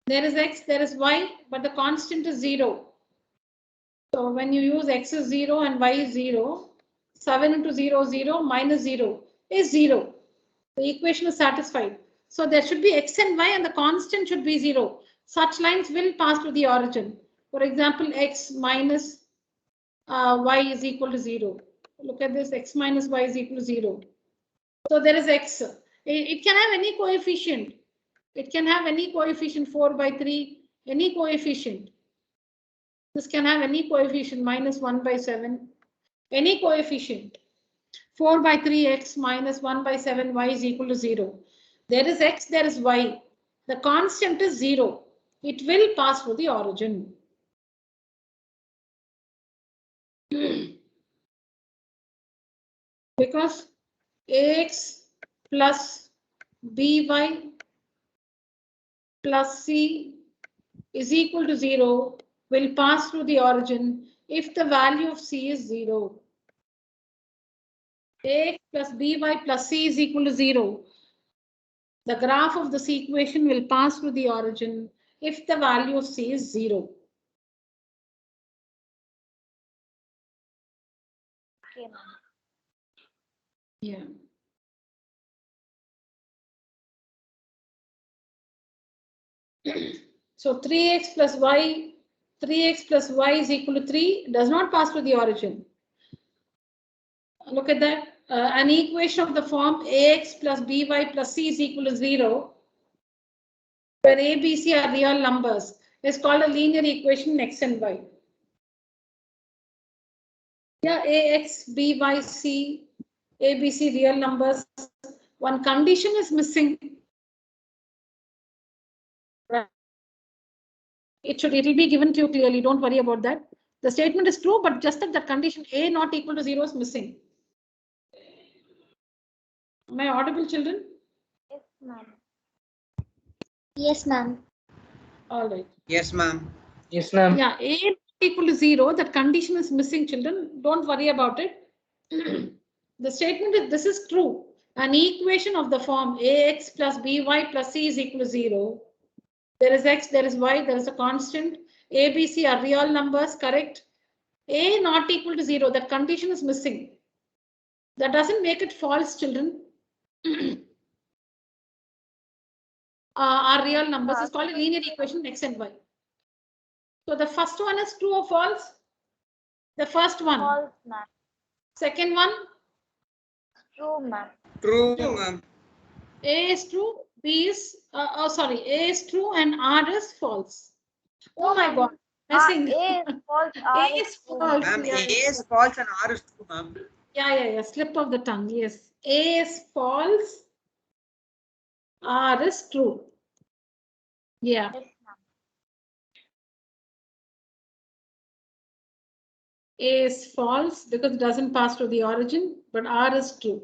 There is x, there is y, but the constant is 0. So when you use x is 0 and y is 0, 7 into 0, 0 minus 0 is 0. The equation is satisfied. So there should be x and y and the constant should be 0. Such lines will pass to the origin. For example, x minus y is equal to 0. Look at this, x minus y is equal to 0. So there is x. It can have any coefficient. It can have any coefficient, 4 by 3, any coefficient. This can have any coefficient, minus 1 by 7, any coefficient. 4 by 3x minus 1 by 7y is equal to 0. There is x, there is y. The constant is 0. It will pass through the origin. Because ax plus by plus c is equal to 0 will pass through the origin if the value of c is 0. Ax plus by plus c is equal to 0. The graph of this equation will pass through the origin if the value of c is 0. Okay, ma'am. Yeah. So 3x plus y is equal to 3 does not pass through the origin. Look at that. An equation of the form ax plus by plus c is equal to 0, where a, b, c are real numbers, is called a linear equation x and y. Yeah, ax, by, c, a, b, c real numbers. One condition is missing. It will be given to you clearly. Don't worry about that. The statement is true, but just that condition a not equal to 0 is missing. Am I audible, children? Yes, ma'am. Yes, ma'am. All right. Yes, ma'am. Yes, ma'am. Yeah, a not equal to 0. That condition is missing, children. Don't worry about it. The statement is this is true. An equation of the form ax plus by plus c is equal to 0. There is x, there is y, there is a constant. A, b, c are real numbers, correct? A not equal to 0. That condition is missing. That doesn't make it false, children. Are real numbers. It's called a linear equation x and y. So the first one is true or false? The first one. False, ma'am. Second one? True, ma'am. True, True. ma'am. A is true, B is, A is true and R is false. Oh my God. Missing. A is false, A R is is true. false. Ma'am, Yeah, A is false and R is true, ma'am. yeah. Slip of the tongue. Yes. A is false. R is true. Yeah. Yes, ma'am. A is false because it doesn't pass to the origin, but R is true.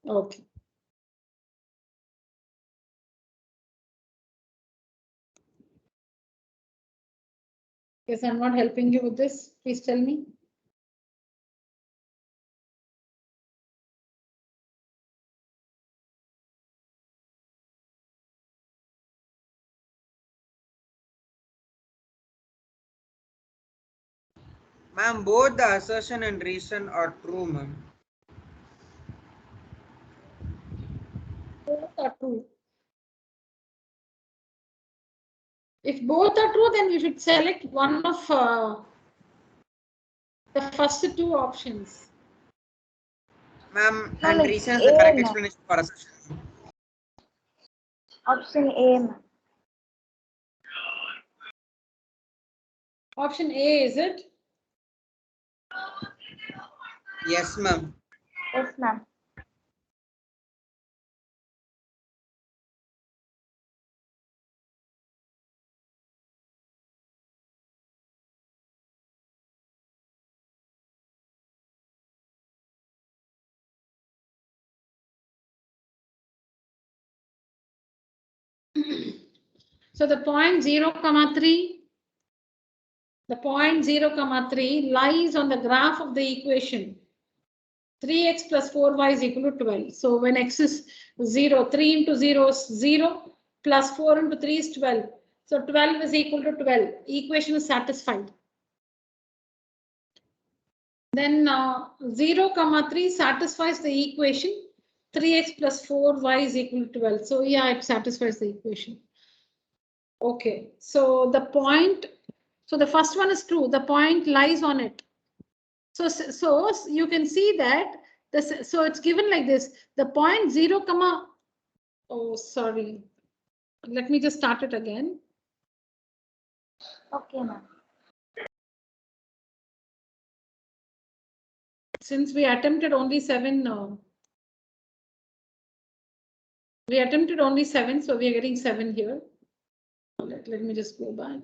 Okay. Yes, I'm not helping you with this. Please tell me. Ma'am, both the assertion and reason are true, ma'am. Both are true. If both are true, then you should select one of the first two options. Ma'am, Ma'am, and it's reason is the A, correct ma'am. explanation for assertion. Option A, ma'am. Option A, is it? Yes, ma'am. Yes, ma'am. So the point 0,3, the point 0,3 lies on the graph of the equation. 3x plus 4y is equal to 12. So when x is 0, 3 into 0 is 0, plus 4 into 3 is 12. So 12 is equal to 12. Equation is satisfied. Then 0,3 satisfies the equation. 3x plus 4y is equal to 12. So yeah, it satisfies the equation. Okay, so the point, so the first one is true. The point lies on it. So you can see that this. So it's given like this. The point 0, comma. Oh, sorry. Let me just start it again. Okay, ma'am. Since we attempted only 7. We attempted only 7, so we are getting 7 here. Let me just go back.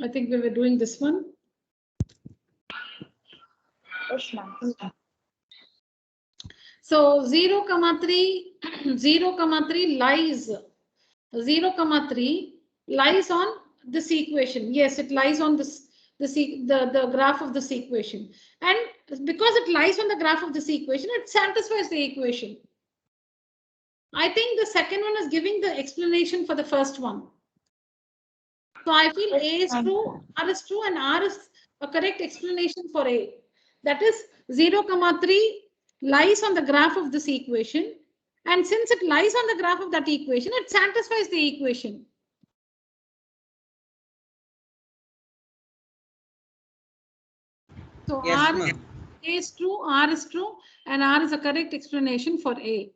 I think we were doing this one. Yes, ma'am. So 0,3, 0,3 lies. 0,3 lies on this equation. Yes, it lies on this the graph of this equation. And because it lies on the graph of this equation, it satisfies the equation. I think the second one is giving the explanation for the first one. So I feel A is true, R is true, and R is a correct explanation for A. That is 0,3 lies on the graph of this equation. And since it lies on the graph of that equation, it satisfies the equation. So Yes, R, ma'am. A is true, R is true, and R is a correct explanation for A.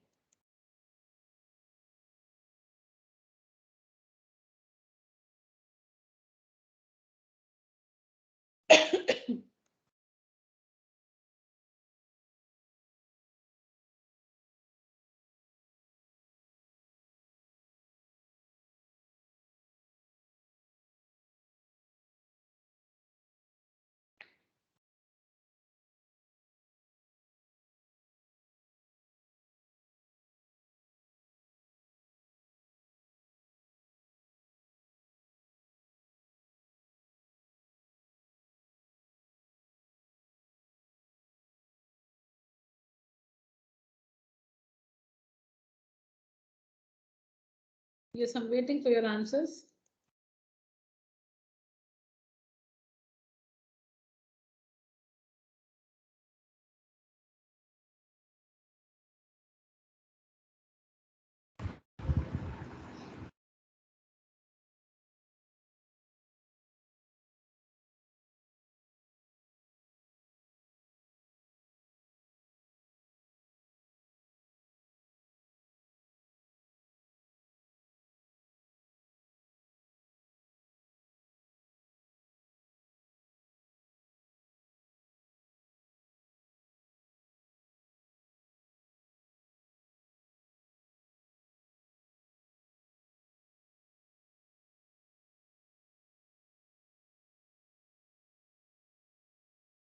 Yes, I'm waiting for your answers.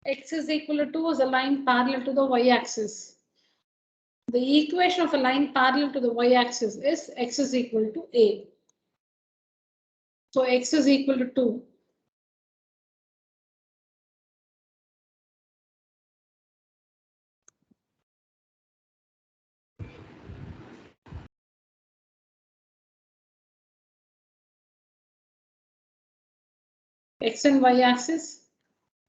x is equal to 2 is a line parallel to the y-axis. The equation of a line parallel to the y-axis is x is equal to a. So x is equal to 2. X and y-axis.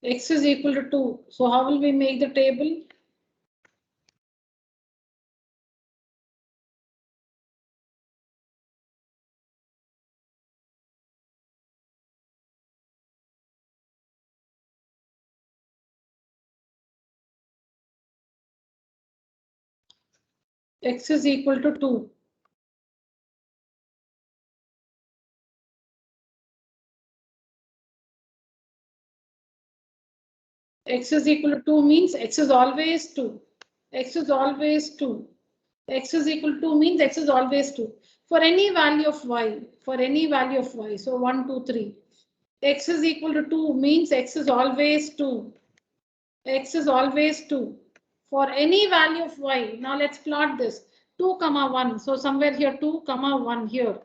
X is equal to 2. So how will we make the table? X is equal to 2. X is equal to 2 means x is always 2. X is always 2. X is equal to 2 means x is always 2. For any value of y, so 1, 2, 3. X is equal to 2 means x is always 2. X is always 2. For any value of y, now let's plot this. 2, 1. So somewhere here 2, 1 here.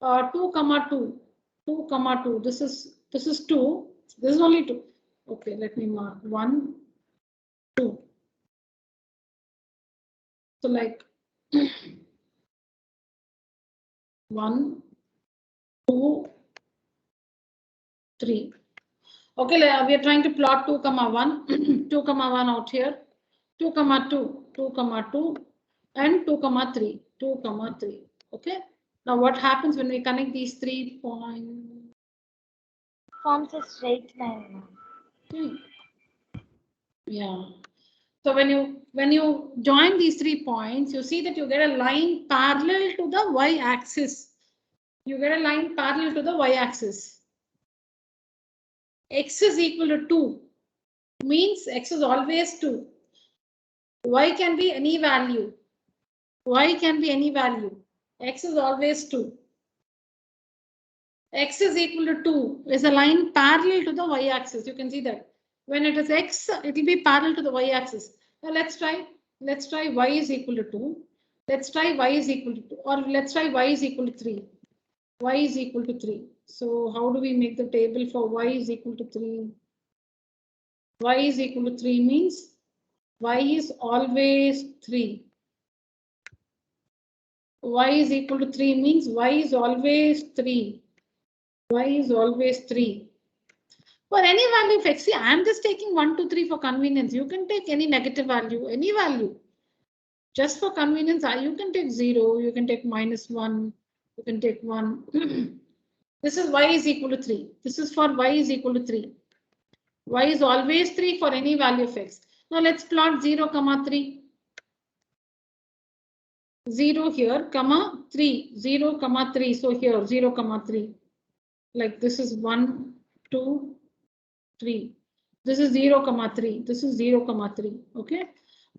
2, 2. 2, 2. This is 2. This is only 2. Okay, let me mark 1, 2. So like 1, 2, 3. Okay, we are trying to plot 2, 1, 2, 1 out here, 2, 2, 2, 2, and 2, 3, 2, 3. Okay. Now what happens when we connect these 3 points? Forms a straight line. Yeah. So when you join these 3 points, you see that you get a line parallel to the y-axis. You get a line parallel to the y-axis. X is equal to 2 means x is always 2. Y can be any value. Y can be any value. X is always 2. X is equal to 2 is a line parallel to the y-axis. You can see that. When it is x, it will be parallel to the y-axis. Now let's try y is equal to 2. Let's try y is equal to 2. Or let's try y is equal to 3. Y is equal to 3. So how do we make the table for y is equal to 3? Y is equal to 3 means y is always 3. Y is equal to 3 means y is always 3. Y is always 3. For any value of x, see, I am just taking 1, 2, 3 for convenience. You can take any negative value, any value. Just for convenience, you can take 0, you can take -1, you can take 1. This is y is equal to 3. This is for y is equal to 3. Y is always 3 for any value of x. Now let's plot 0, 3. 0 here, 3. 0, 3. So here 0, 3. Like this is 1, 2, 3. This is 0, 3. This is 0, 3. Okay.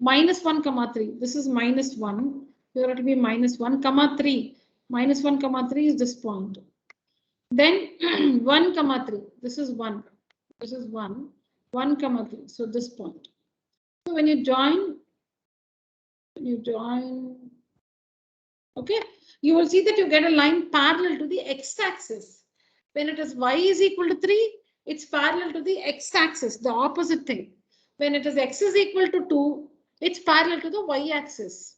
-1, 3. This is -1. Here it will be -1, 3. -1, 3 is this point. Then 1, 3. This is 1. This is 1. 1, 3. So this point. So when you join, okay, you will see that you get a line parallel to the x-axis. When it is y is equal to 3, it's parallel to the x-axis, the opposite thing. When it is x is equal to 2, it's parallel to the y-axis.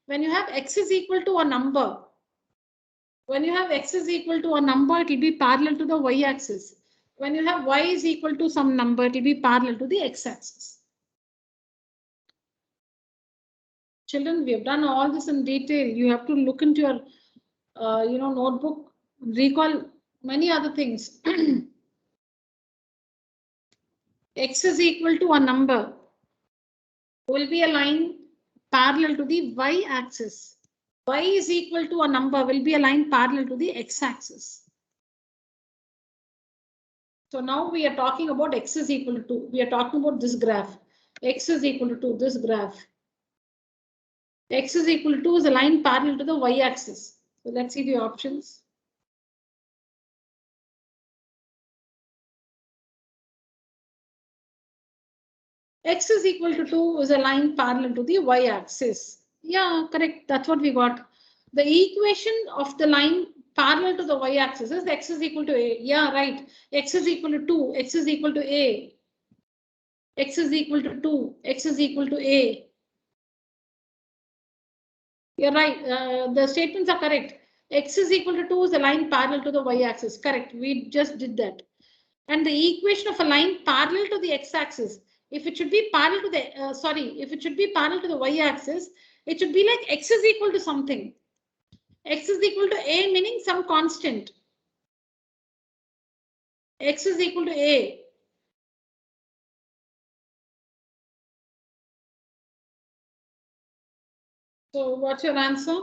When you have x is equal to a number, it will be parallel to the y-axis. When you have y is equal to some number, it will be parallel to the x-axis. Children, we have done all this in detail. You have to look into your notebook, recall many other things. X is equal to a number will be a line parallel to the y-axis. Y is equal to a number will be a line parallel to the x-axis. So now we are talking about x is equal to 2. We are talking about this graph. X is equal to 2, this graph. X is equal to 2 is a line parallel to the y-axis. So let's see the options. X is equal to 2 is a line parallel to the y-axis. Yeah, correct. That's what we got. The equation of the line parallel to the y-axis is x is equal to a. Yeah, right. X is equal to 2. X is equal to a. X is equal to 2. X is equal to a. You're right. The statements are correct. X is equal to 2 is a line parallel to the y-axis. Correct. We just did that. And the equation of a line parallel to the x-axis, if it should be parallel to the, if it should be parallel to the y-axis, it should be like x is equal to something. X is equal to a meaning some constant. X is equal to a. So what's your answer?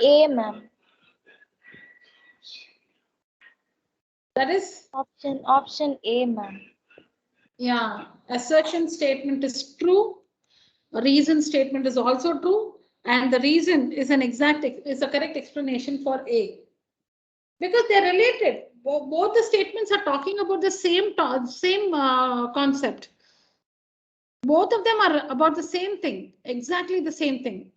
A, ma'am. That is Option A, ma'am. Yeah, assertion statement is true. A reason statement is also true, and the reason is a correct explanation for A, because they're related. Both the statements are talking about the same concept. Both of them are about the same thing, exactly the same thing.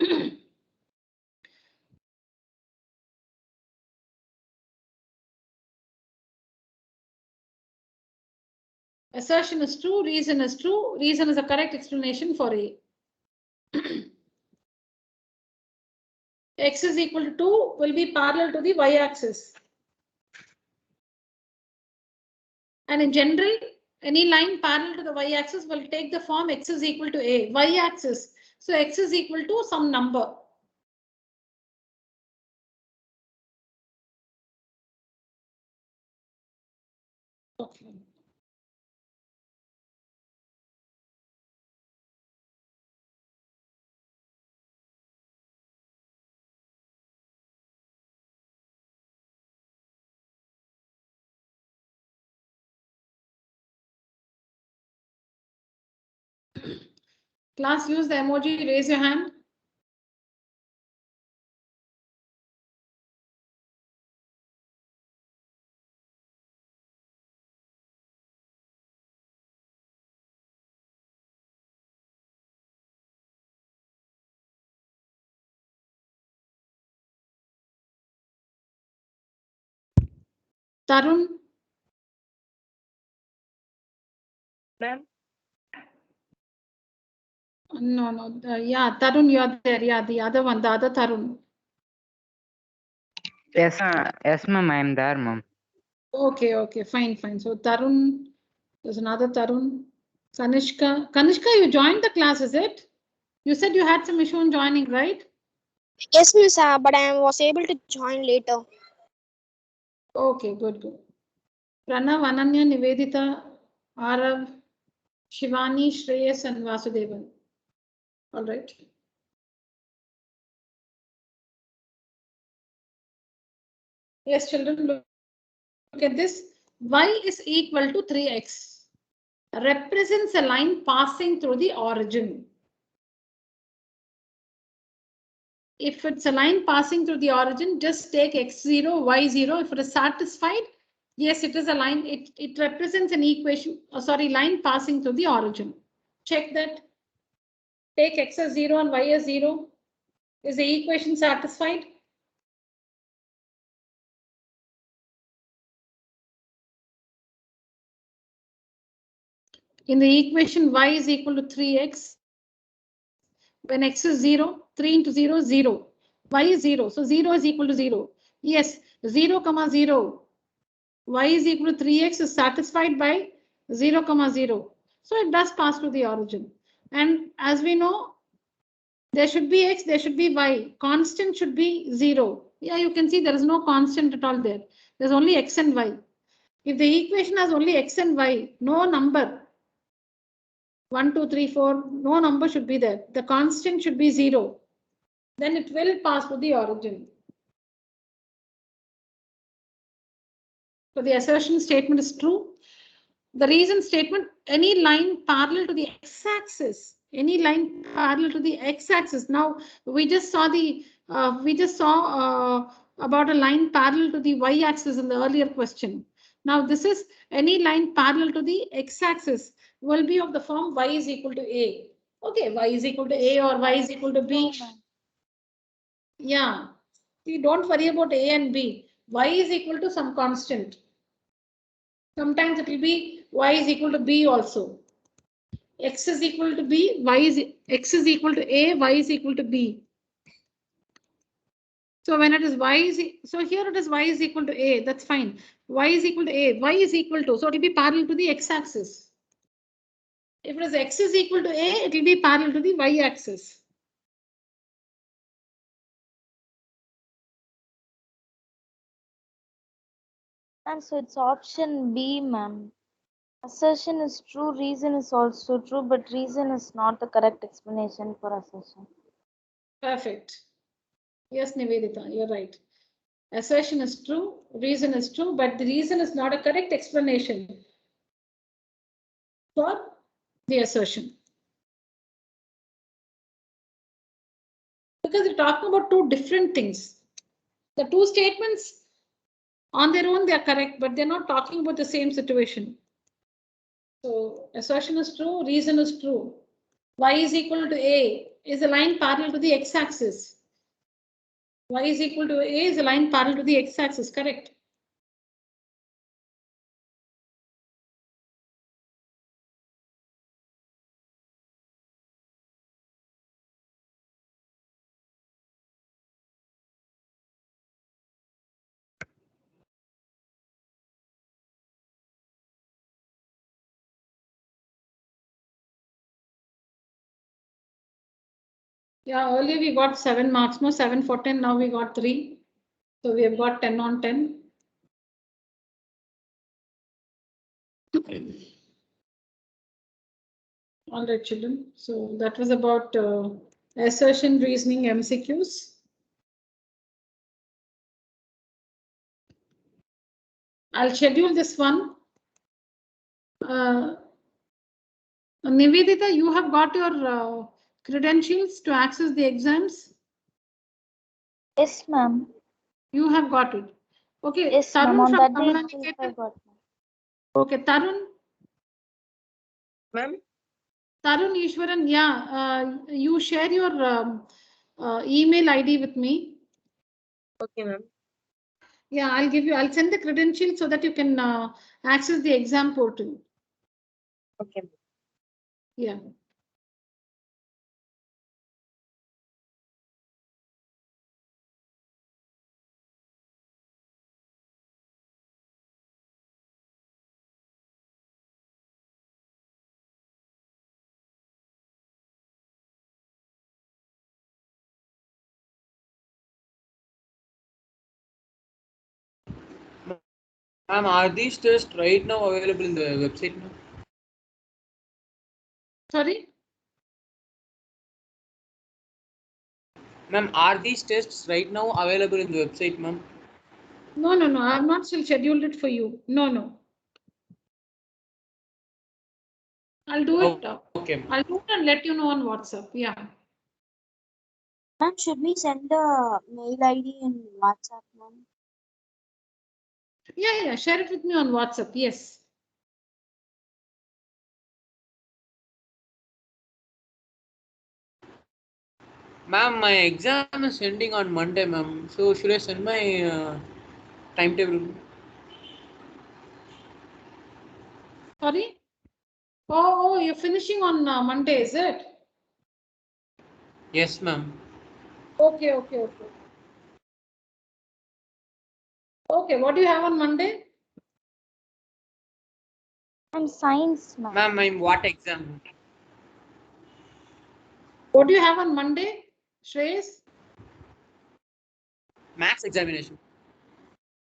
Assertion is true, reason is true. Reason is a correct explanation for A. X is equal to 2 will be parallel to the y-axis. And in general, any line parallel to the y-axis will take the form x is equal to a, y-axis. So x is equal to some number. Okay. Class, use the emoji, raise your hand. Tarun. Ma'am? No. Yeah, Tarun, you are there. Yeah, the other one, the other Tarun. Yes, ma'am, I am there, ma'am. Okay, fine. So Tarun, there's another Tarun. Kanishka, you joined the class, is it? You said you had some issue in joining, right? Yes, miss, but I was able to join later. Okay, good. Pranav, Ananya, Nivedita, Arav, Shivani, Shreyas, and Vasudevan. All right. Yes, children, look at this. Y is equal to 3x. Represents a line passing through the origin. If it's a line passing through the origin, just take x0, y0. If it is satisfied, yes, it is a line. It represents an equation, line passing through the origin. Check that. Take x as 0 and y as 0. Is the equation satisfied? In the equation y is equal to 3x, when x is 0, 3 into 0 is 0. Y is 0, so 0 is equal to 0. Yes, 0, 0. Y is equal to 3x is satisfied by 0, 0. So it does pass to the origin. And as we know, there should be x, there should be y. Constant should be 0. Yeah, you can see there is no constant at all there. There's only x and y. If the equation has only x and y, no number, 1, 2, 3, 4, no number should be there. The constant should be 0. Then it will pass to the origin. So the assertion statement is true. The reason statement, any line parallel to the x-axis, any line parallel to the x-axis. Now we just saw about a line parallel to the y-axis in the earlier question. Now this is any line parallel to the x-axis will be of the form y is equal to a. Okay, y is equal to a or y is equal to b. Yeah, see, don't worry about a and b. Y is equal to some constant. Sometimes it will be y is equal to b also. X is equal to b, x is equal to a, y is equal to b. So when it is so here it is y is equal to a, that's fine. Y is equal to a, y is equal to, so it will be parallel to the x-axis. If it is x is equal to a, it will be parallel to the y-axis. And so it's option B, ma'am. Assertion is true, reason is also true, but reason is not the correct explanation for assertion. Perfect. Yes, Nivedita, you're right. Assertion is true, reason is true, but the reason is not a correct explanation for the assertion. Because they're talking about two different things. The two statements on their own, they are correct, but they're not talking about the same situation. So assertion is true, reason is true. Y is equal to A is a line parallel to the x-axis. Y is equal to A is a line parallel to the x-axis, correct? Yeah, earlier we got 7 marks, no 7 for 10, now we got 3. So we have got 10 on 10. All right, children. So that was about assertion reasoning MCQs. I'll schedule this one. Nivedita, you have got your credentials to access the exams? Yes, ma'am. You have got it. Okay, Yes, ma'am. Tarun On from that day Kamala itself I Niketan. got, ma'am. Okay, Tarun. Ma'am, Tarun Ishwaran, yeah, you share your email ID with me. okay, ma'am. Yeah, I'll send the credentials so that you can access the exam portal. Okay. Yeah. Ma'am, are these tests right now available in the website now? Sorry? Ma'am, are these tests right now available in the website, ma'am? No, no, no. I have not still scheduled it for you. No, no. I'll do it. Okay. I'll do it and let you know on WhatsApp. Yeah. Ma'am, should we send the mail ID in WhatsApp, ma'am? Yeah, yeah. Share it with me on WhatsApp. Yes. Ma'am, my exam is ending on Monday, ma'am. So should I send my timetable? Sorry? Oh, you're finishing on Monday, is it? Yes, ma'am. Okay, okay, okay. Okay, what do you have on Monday? I'm science, ma'am. Ma'am, I'm what exam? What do you have on Monday, Shreyas? Maths examination.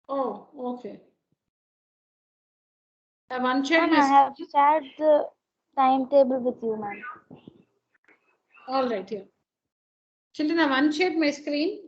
Oh, okay. I've unshared Ma'am, I my have screen. shared the timetable with you, ma'am. All right, here. Children, I've unshared my screen.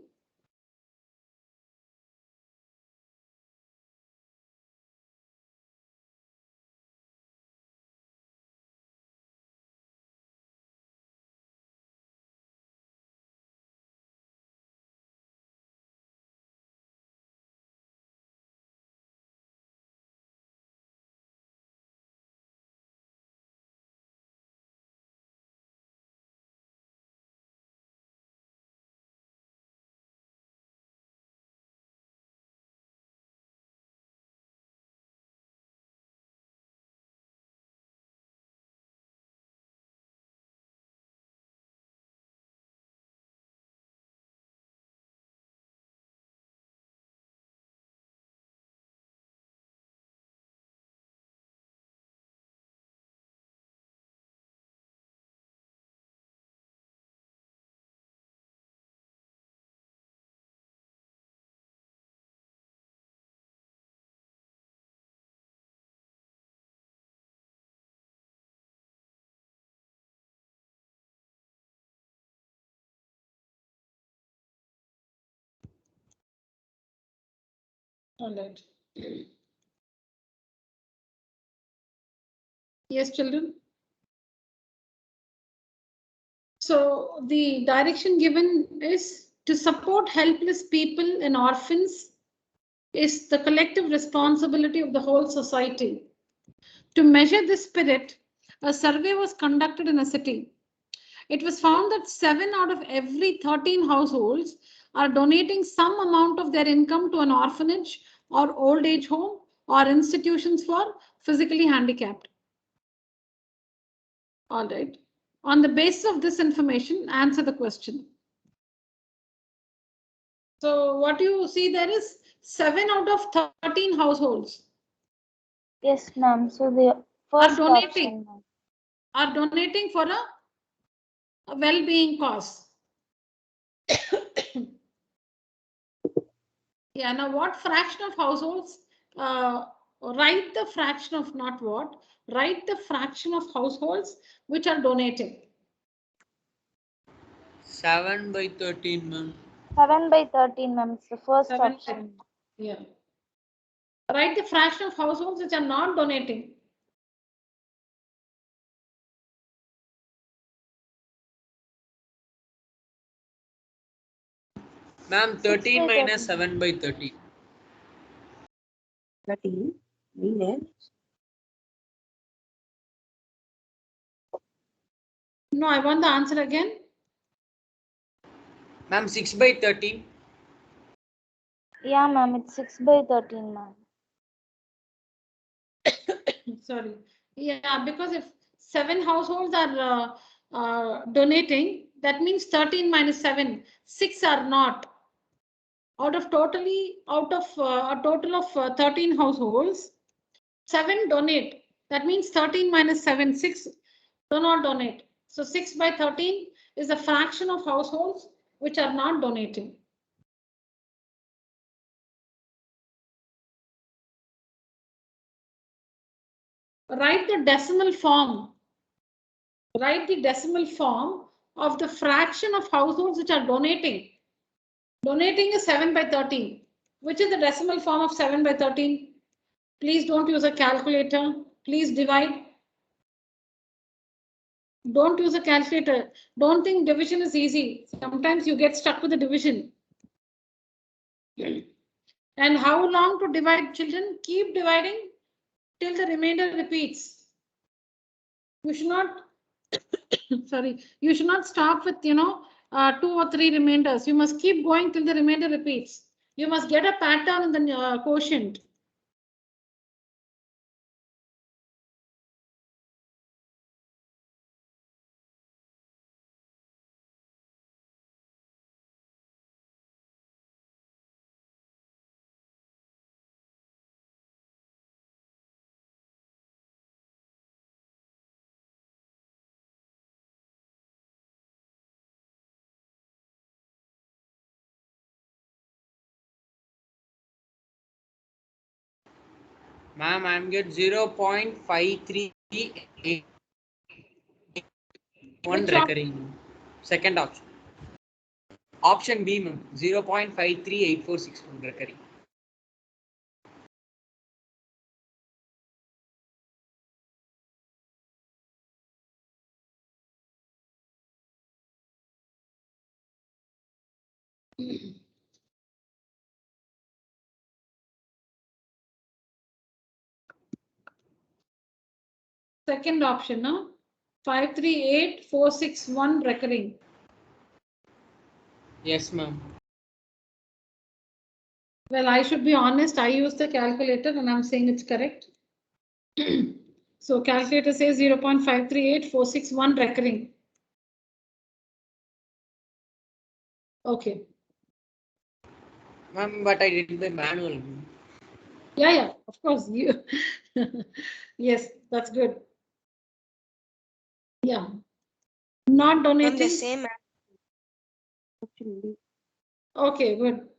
All right. Yes, children. So the direction given is to support helpless people and orphans is the collective responsibility of the whole society. To measure this spirit, a survey was conducted in a city. It was found that 7 out of every 13 households are donating some amount of their income to an orphanage or old age home or institutions for physically handicapped. All right. On the basis of this information, answer the question. So what you see there is 7 out of 13 households. Yes, ma'am. So the first option, ma'am. Are donating for a well-being cause. Yeah, now what fraction of households, write the fraction of not what, write the fraction of households which are donating. 7 by 13, ma'am. 7 by 13, ma'am. It's the first 7 option. Yeah. Write the fraction of households which are not donating. Ma'am, 13 by minus 13. 7 by 13. 13. Minus. No, I want the answer again. Ma'am, 6 by 13. Yeah, ma'am. It's 6 by 13, ma'am. Sorry. Yeah, because if 7 households are donating, that means 13 minus 7, 6 are not. Out of a total of 13 households, 7 donate. That means 13 minus 7, 6 do not donate. So 6 by 13 is a fraction of households which are not donating. Write the decimal form. Write the decimal form of the fraction of households which are donating. Donating is 7 by 13. Which is the decimal form of 7 by 13? Please don't use a calculator. Please divide. Don't use a calculator. Don't think division is easy. Sometimes you get stuck with the division. And how long to divide, children? Keep dividing till the remainder repeats. You should not, sorry, you should not stop with, 2 or 3 remainders. You must keep going till the remainder repeats. You must get a pattern in the quotient. Ma'am, I'm get 0.5381 recurring. Second option. Option B, ma'am. 0.538461 recurring. Second option, no? 538461 recurring. Yes, ma'am. Well, I should be honest. I use the calculator and I'm saying it's correct. So calculator says 0.538461 recurring. Okay. Ma'am, but I did the manual. Yeah, of course. You. Yes, that's good. Yeah. Not From the donating. same option B. Okay, good.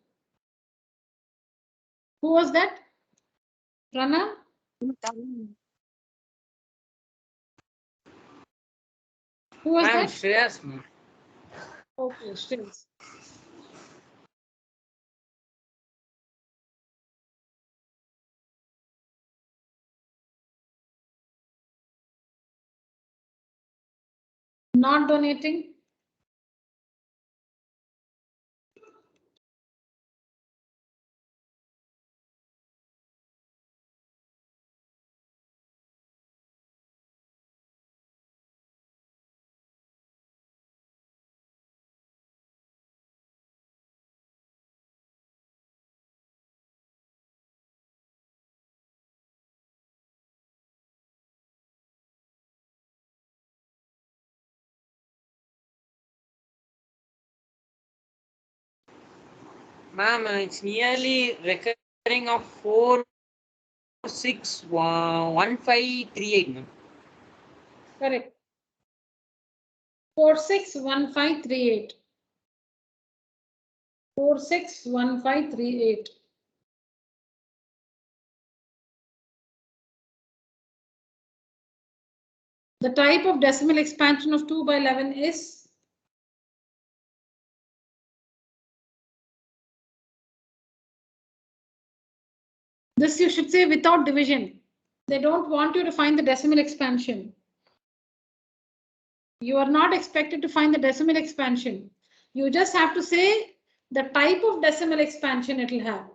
Who was that? Rana? Who was Ma'am, that? Shreyas, ma'am. Okay, strings. not donating. Ma'am, it's nearly recurring of 461538, ma'am. Correct. 461538. 461538. The type of decimal expansion of 2 by 11 is this. You should say without division. They don't want you to find the decimal expansion. You are not expected to find the decimal expansion. You just have to say the type of decimal expansion it will have.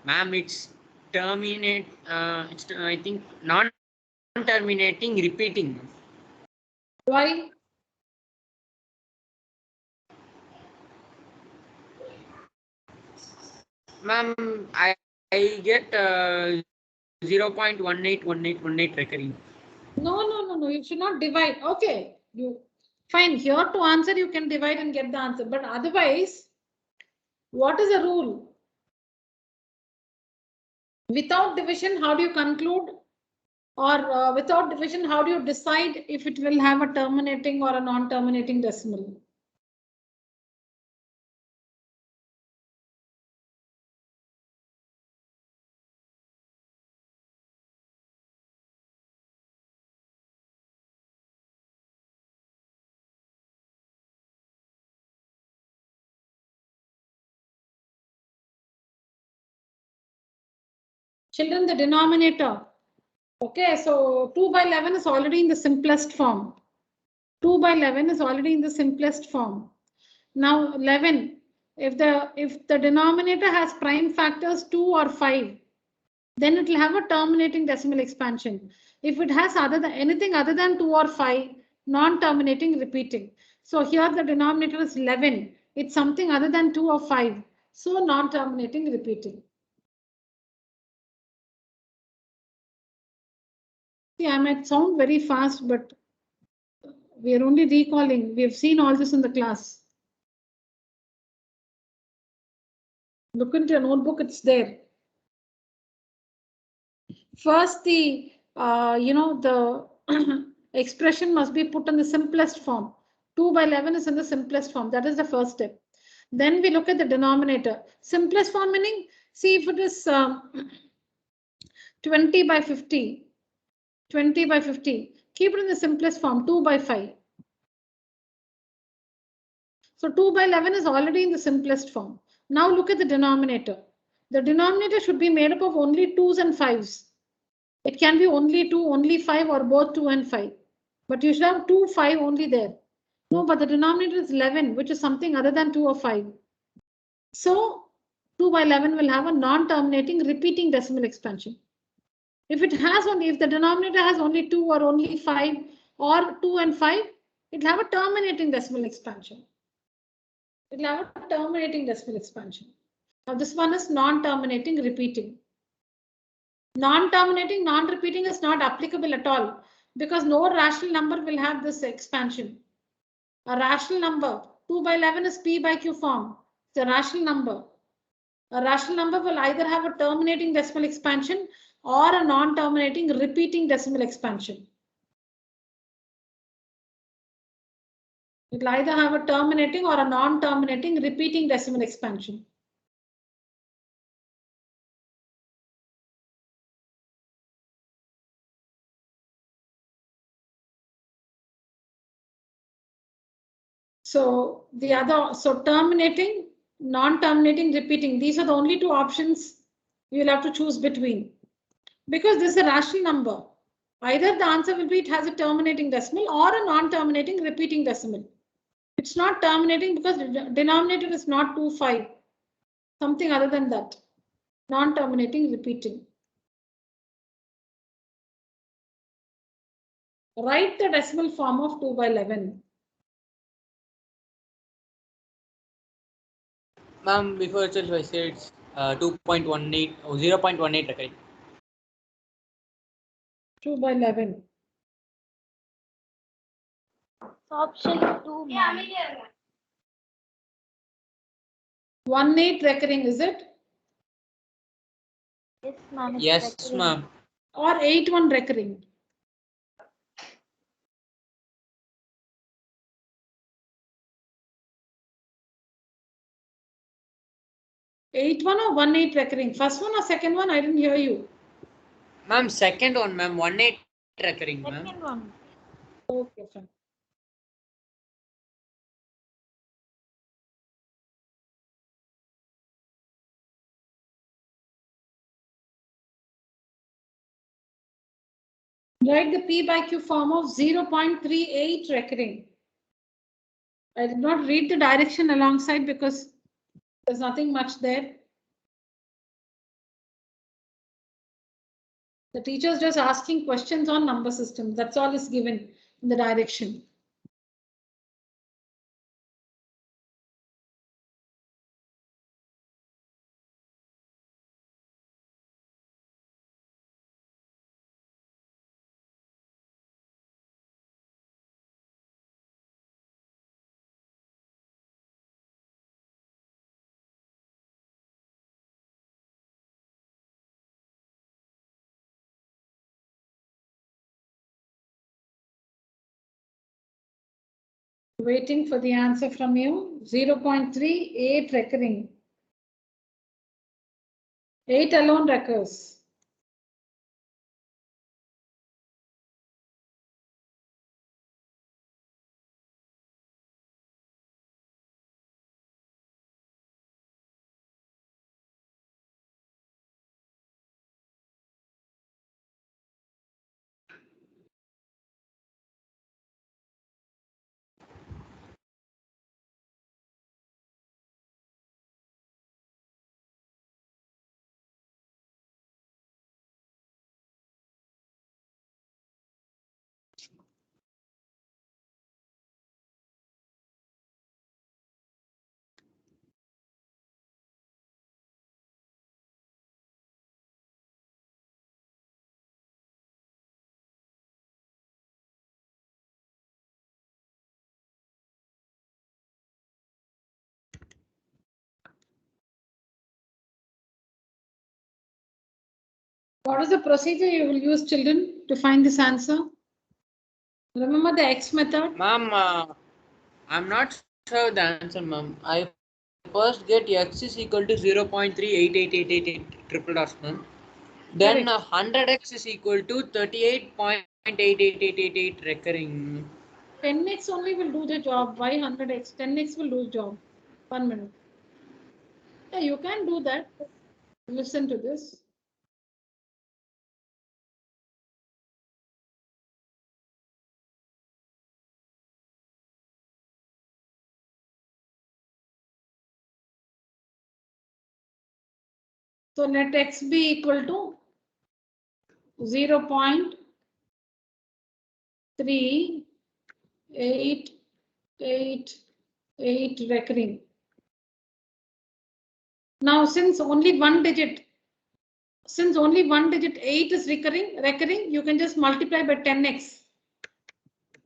Ma'am, it's terminate. It's I think non-terminating repeating. Why? Ma'am, I get 0.181818 recurring. No. You should not divide. Okay, you fine. Here to answer, you can divide and get the answer. But otherwise, what is the rule? Without division, how do you conclude? Or without division, how do you decide if it will have a terminating or a non-terminating decimal? Children, the denominator. Okay, so 2 by 11 is already in the simplest form. 2 by 11 is already in the simplest form. Now 11, if the denominator has prime factors 2 or 5, then it will have a terminating decimal expansion. If it has anything other than 2 or 5, non-terminating repeating. So here the denominator is 11. It's something other than 2 or 5. So non-terminating repeating. See, I might sound very fast, but we are only recalling. We have seen all this in the class. Look into your notebook, it's there. First, the the expression must be put in the simplest form. 2 by 11 is in the simplest form. That is the first step. Then we look at the denominator. Simplest form meaning, see if it is 20 by 50. 20 by 50. Keep it in the simplest form, 2 by 5. So 2 by 11 is already in the simplest form. Now look at the denominator. The denominator should be made up of only 2s and 5s. It can be only 2, only 5, or both 2 and 5. But you should have 2, 5 only there. No, but the denominator is 11, which is something other than 2 or 5. So 2 by 11 will have a non-terminating repeating decimal expansion. If the denominator has only 2 or only 5 or 2 and 5, it will have a terminating decimal expansion. It will have a terminating decimal expansion. Now this one is non-terminating repeating. Non-terminating, non-repeating is not applicable at all because no rational number will have this expansion. A rational number, 2 by 11 is P by Q form. It's a rational number. A rational number will either have a terminating decimal expansion or a non-terminating repeating decimal expansion. It will either have a terminating or a non-terminating repeating decimal expansion. So terminating, non-terminating, repeating, these are the only two options you'll have to choose between. Because this is a rational number. Either the answer will be it has a terminating decimal or a non-terminating repeating decimal. It's not terminating because the denominator is not 25. Something other than that. Non-terminating repeating. Write the decimal form of 2 by 11. Ma'am, before itself I said it's 2.18 or 0.18 recurring. 2 by 11. It's option 2, ma'am. 18 recurring, is it? Yes, ma'am. It's Yes, recurring. ma'am. Or 81 recurring? Eight one or 18 recurring? First one or second one? I didn't hear you. Ma'am, second one, ma'am. 18 recurring, ma'am. Second one. Okay, fine. Write the P by Q form of 0.38 recurring. I did not read the direction alongside because there's nothing much there. The teacher is just asking questions on number system. That's all is given in the direction. Waiting for the answer from you. 0.38 recurring. 8 alone recurs. What is the procedure you will use, children, to find this answer? Remember the X method? Ma'am, I'm not sure the answer, ma'am. I first get x is equal to 0.388888 triple dots, ma'am. Then Correct. 100x is equal to 38.88888 recurring. 10x only will do the job. Why 100x? 10x will do the job. 1 minute. Yeah, you can do that. Listen to this. So let x be equal to 0.3888 recurring. Now, since only one digit 8 is recurring, you can just multiply by 10x.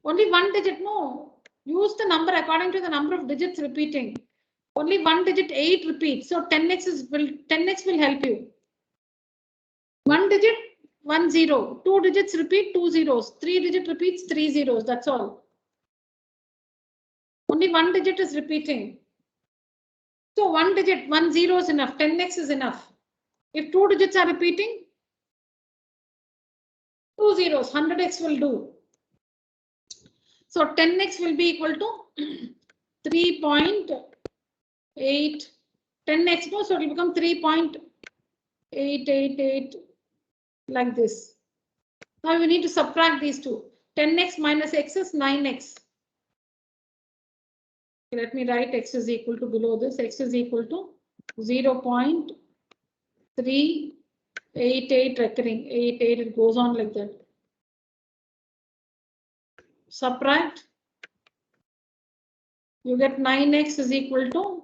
Only one digit, no. Use the number according to the number of digits repeating. Only one digit 8 repeats. So 10x will help you. One digit, 1 0. Two digits repeat, 2 zeros. Three digit repeats, 3 zeros. That's all. Only one digit is repeating. So one digit, 1 0 is enough. 10x is enough. If two digits are repeating, 2 zeros, 100x will do. So 10x will be equal to 3.8. 10x, no, so it will become 3.888 like this. Now we need to subtract these two. 10x minus x is 9x. Let me write x is equal to below this. X is equal to 0.388 recurring. 88, it goes on like that. Subtract. You get 9x is equal to,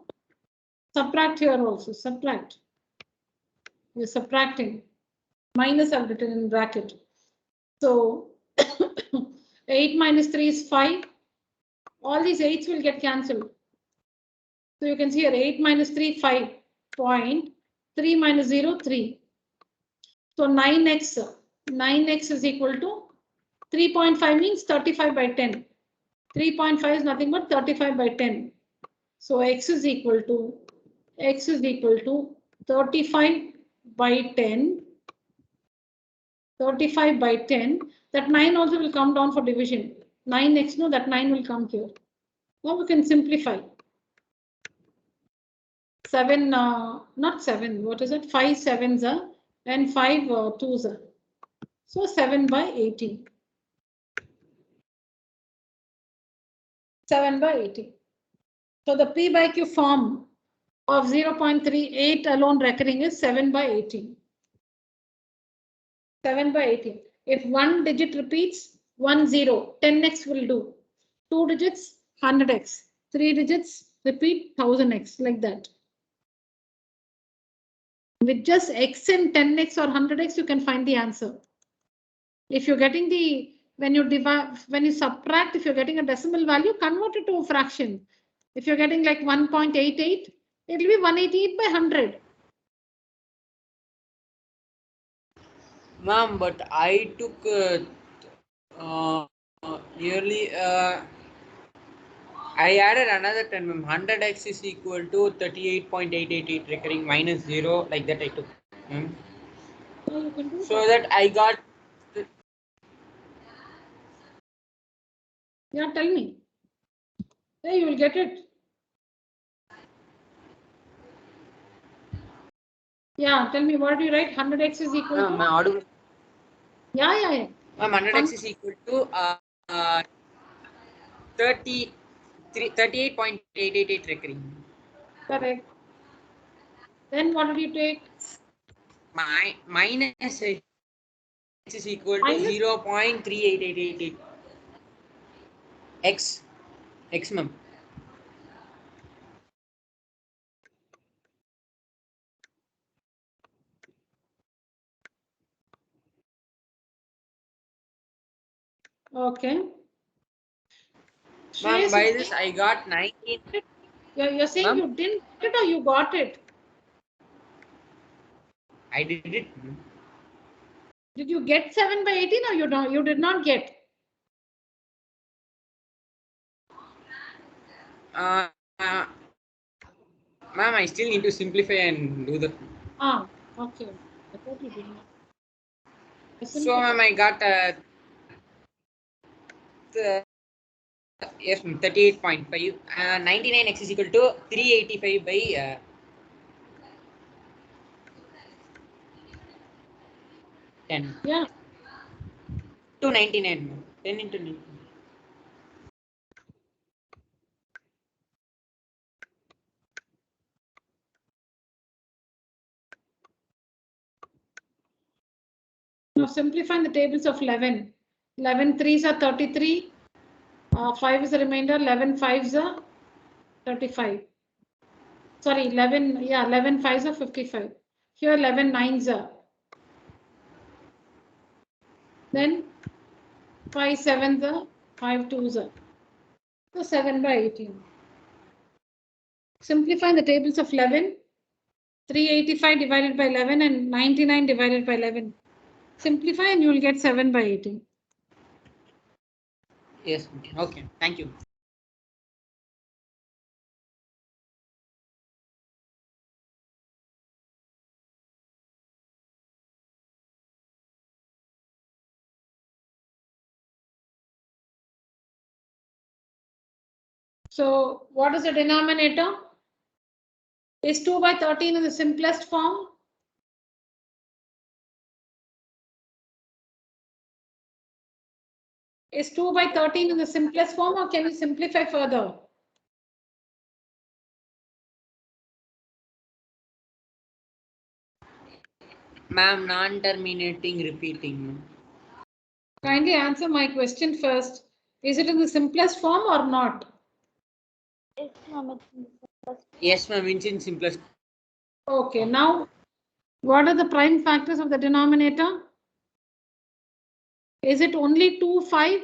subtract here also, subtract. We're subtracting. Minus I've written in bracket. So 8 minus 3 is 5. All these 8s will get cancelled. So you can see here 8 minus 3, 5. 3 minus 0, 3. So 9x is equal to 3.5 means 35 by 10. 3.5 is nothing but 35 by 10. So x is equal to 35 by 10. 35 by 10. That 9 also will come down for division. 9x, no, that 9 will come here. Now we can simplify. 7, not 7, what is it? 5 sevens are and 5 twos are. So 7 by 18. 7 by 18. So the P by Q form of 0.38 alone recurring is 7 by 18. 7 by 18. If one digit repeats, 1 0, 10x will do. 2 digits, 100x. 3 digits, repeat 1000x, like that. With just x and 10x or 100x, you can find the answer. If you're getting the, when you subtract, if you're getting a decimal value, convert it to a fraction. If you're getting like 1.88, it will be 188 by 100. Ma'am, but I took yearly. I added another 10. 100x is equal to 38.888 recurring minus 0, like that I took. So you can do So that I got. Yeah, tell me. Yeah, you will get it. Yeah, tell me, what do you write? 100x is equal to? Am I audible? Yeah. Ma'am, 100x is equal to 38.888 recurring. Correct. Then what did you take? Minus x is equal to Minus? 0.38888. X, ma'am. Okay. Ma'am, by this I got 19. You're saying you didn't get it or you got it? I did it. Did you get 7 by 18 or you did not get? Ma'am, I still need to simplify and do the. Okay. I thought you did not. So, ma'am, I got yes, 38.5. 99x is equal to 385 by 10. Yeah. 299. 10 into 9. Now simplifying the tables of 11. 11 threes are 33. 5 is the remainder. 11 fives are 35. Sorry, 11. Yeah, 11 fives are 55. Here 11 nines are. Then 5 sevens are 5 twos are. So 7 by 18. Simplifying the tables of 11. 385 divided by 11 and 99 divided by 11. Simplify and you will get 7 by 18. Yes, okay. Thank you. So what is the denominator? Is 2 by 13 in the simplest form? Is 2 by 13 in the simplest form, or can you simplify further? Ma'am, non-terminating repeating. Kindly answer my question first. Is it in the simplest form or not? Yes, ma'am. It's in the simplest. Yes, ma'am, it's in simplest. Okay, now what are the prime factors of the denominator? Is it only 2, 5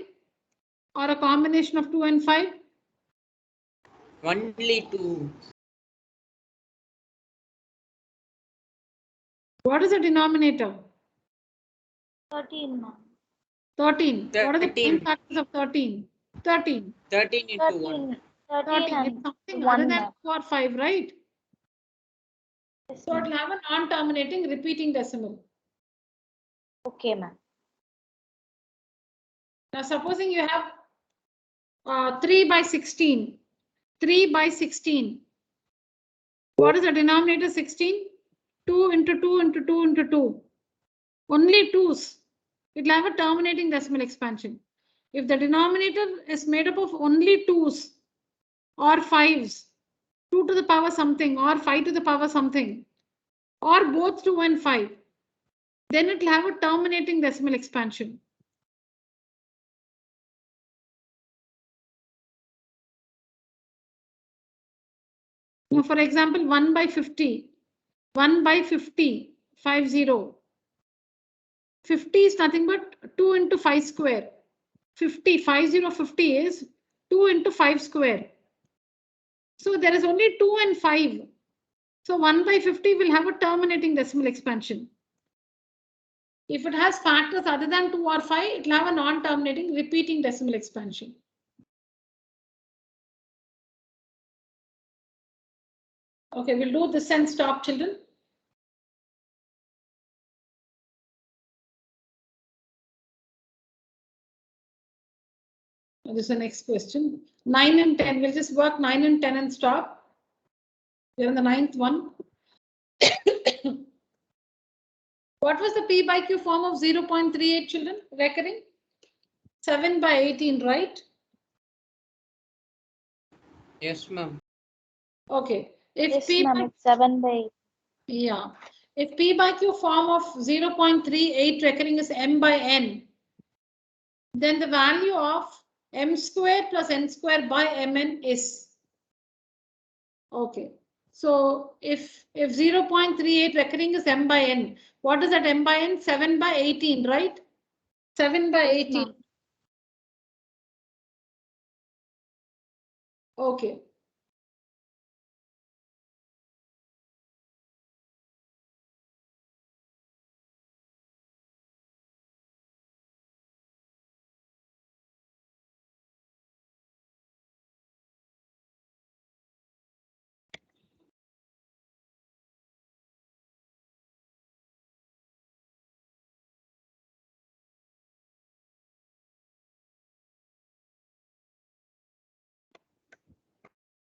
or a combination of 2 and 5? Only 2. What is the denominator? 13, ma'am. 13. What are the prime 13. factors of 13? 13. 13 into 1. 13 13. It's and something 1, other than ma'am. 2 or 5, right? Yes, So it ma'am. will have a non-terminating repeating decimal. Okay, ma'am. Now, supposing you have 3 by 16. 3 by 16. What is the denominator 16? 2 into 2 into 2 into 2. Only 2's. It will have a terminating decimal expansion. If the denominator is made up of only 2's or 5's, 2 to the power something or 5 to the power something, or both 2 and 5, then it will have a terminating decimal expansion. Now, for example, 1 by 50, 1 by 50, 50. 50 is nothing but 2 into 5 square. 50, 50 is 2 into 5 square. So there is only 2 and 5. So 1 by 50 will have a terminating decimal expansion. If it has factors other than 2 or 5, it will have a non-terminating repeating decimal expansion. Okay, we'll do this and stop, children. This is the next question. 9 and 10. We'll just work 9 and 10 and stop. We're on the 9th one. What was the P by Q form of 0.38, children? Recurring? 7 by 18, right? Yes, ma'am. Okay. If Yes, P ma'am. by, It's 7 by 8. yeah. If P by Q form of 0.38 recurring is M by N, then the value of M square plus N square by Mn is. Okay. So if 0.38 recurring is M by N, what is that M by N? 7 by 18, right? 7 by 18. Okay.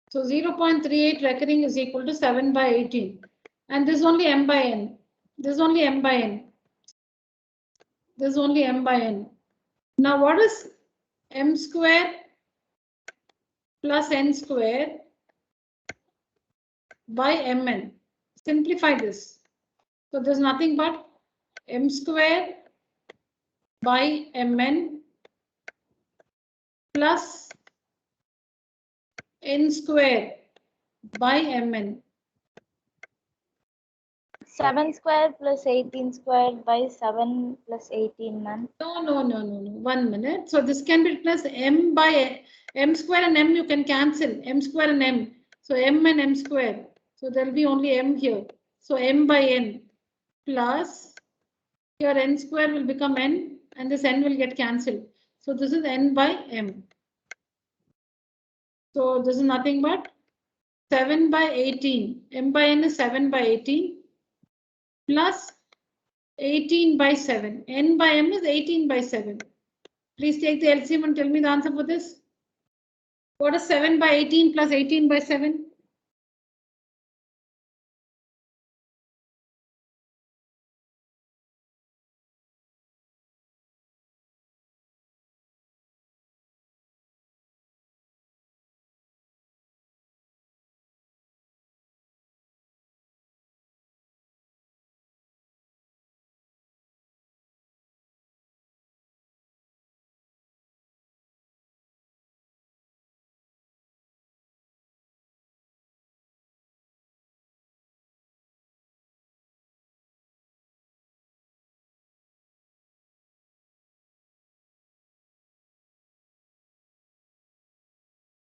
So 0.38 recurring is equal to 7 by 18. And this is only M by N. This is only M by N. This is only M by N. Now what is M square plus N square by Mn? Simplify this. So there's nothing but M square by Mn plus N square by Mn. 7 square plus 18 square by 7 plus 18, ma'am. No. 1 minute. So this can be written as M by M square and M you can cancel. M square and M. So M and M square. So there will be only M here. So M by N plus here N square will become N and this N will get cancelled. So this is N by M. So this is nothing but 7 by 18. M by N is 7 by 18 plus 18 by 7. N by M is 18 by 7. Please take the LCM and tell me the answer for this. What is 7 by 18 plus 18 by 7?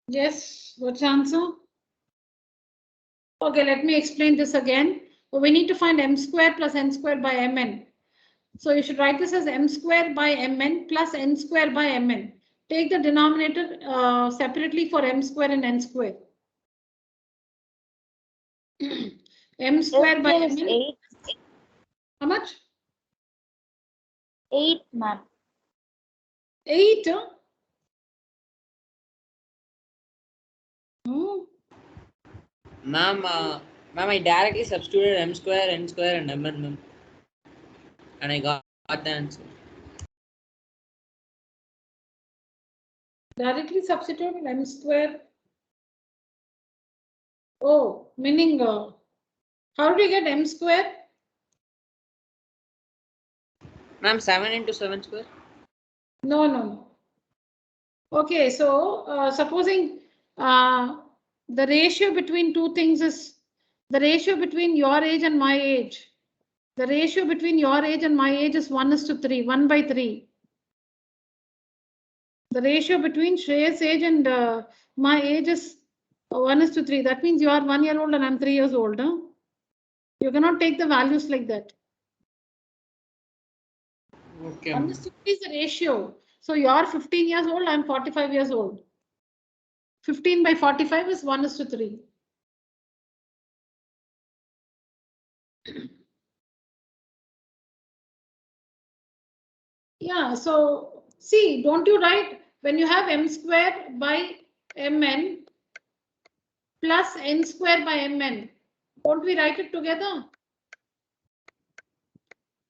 Yes, what's the answer? Okay, let me explain this again. So we need to find m square plus n square by mn. So you should write this as m square by mn plus n square by mn. Take the denominator separately for m square and n square. M square by LCM is mn. 8. How much? 8, ma'am. 8. No. Ma'am, I directly substituted m square, n square, and mn, ma'am, and I got the answer. Directly substitute m square. Oh, meaning how do you get m square? Ma'am, 7 into 7 square. No. Okay, so supposing the ratio between two things is the ratio between your age and my age. The ratio between your age and my age is 1:3, 1 by 3. The ratio between Shreya's age and my age is 1:3. That means you are 1 year old and I'm 3 years old. Huh? You cannot take the values like that. Okay. 1:3 is the ratio. So you are 15 years old, I'm 45 years old. 15 by 45 is 1:3. Yeah, so see, don't you write when you have m square by mn plus n square by mn, don't we write it together?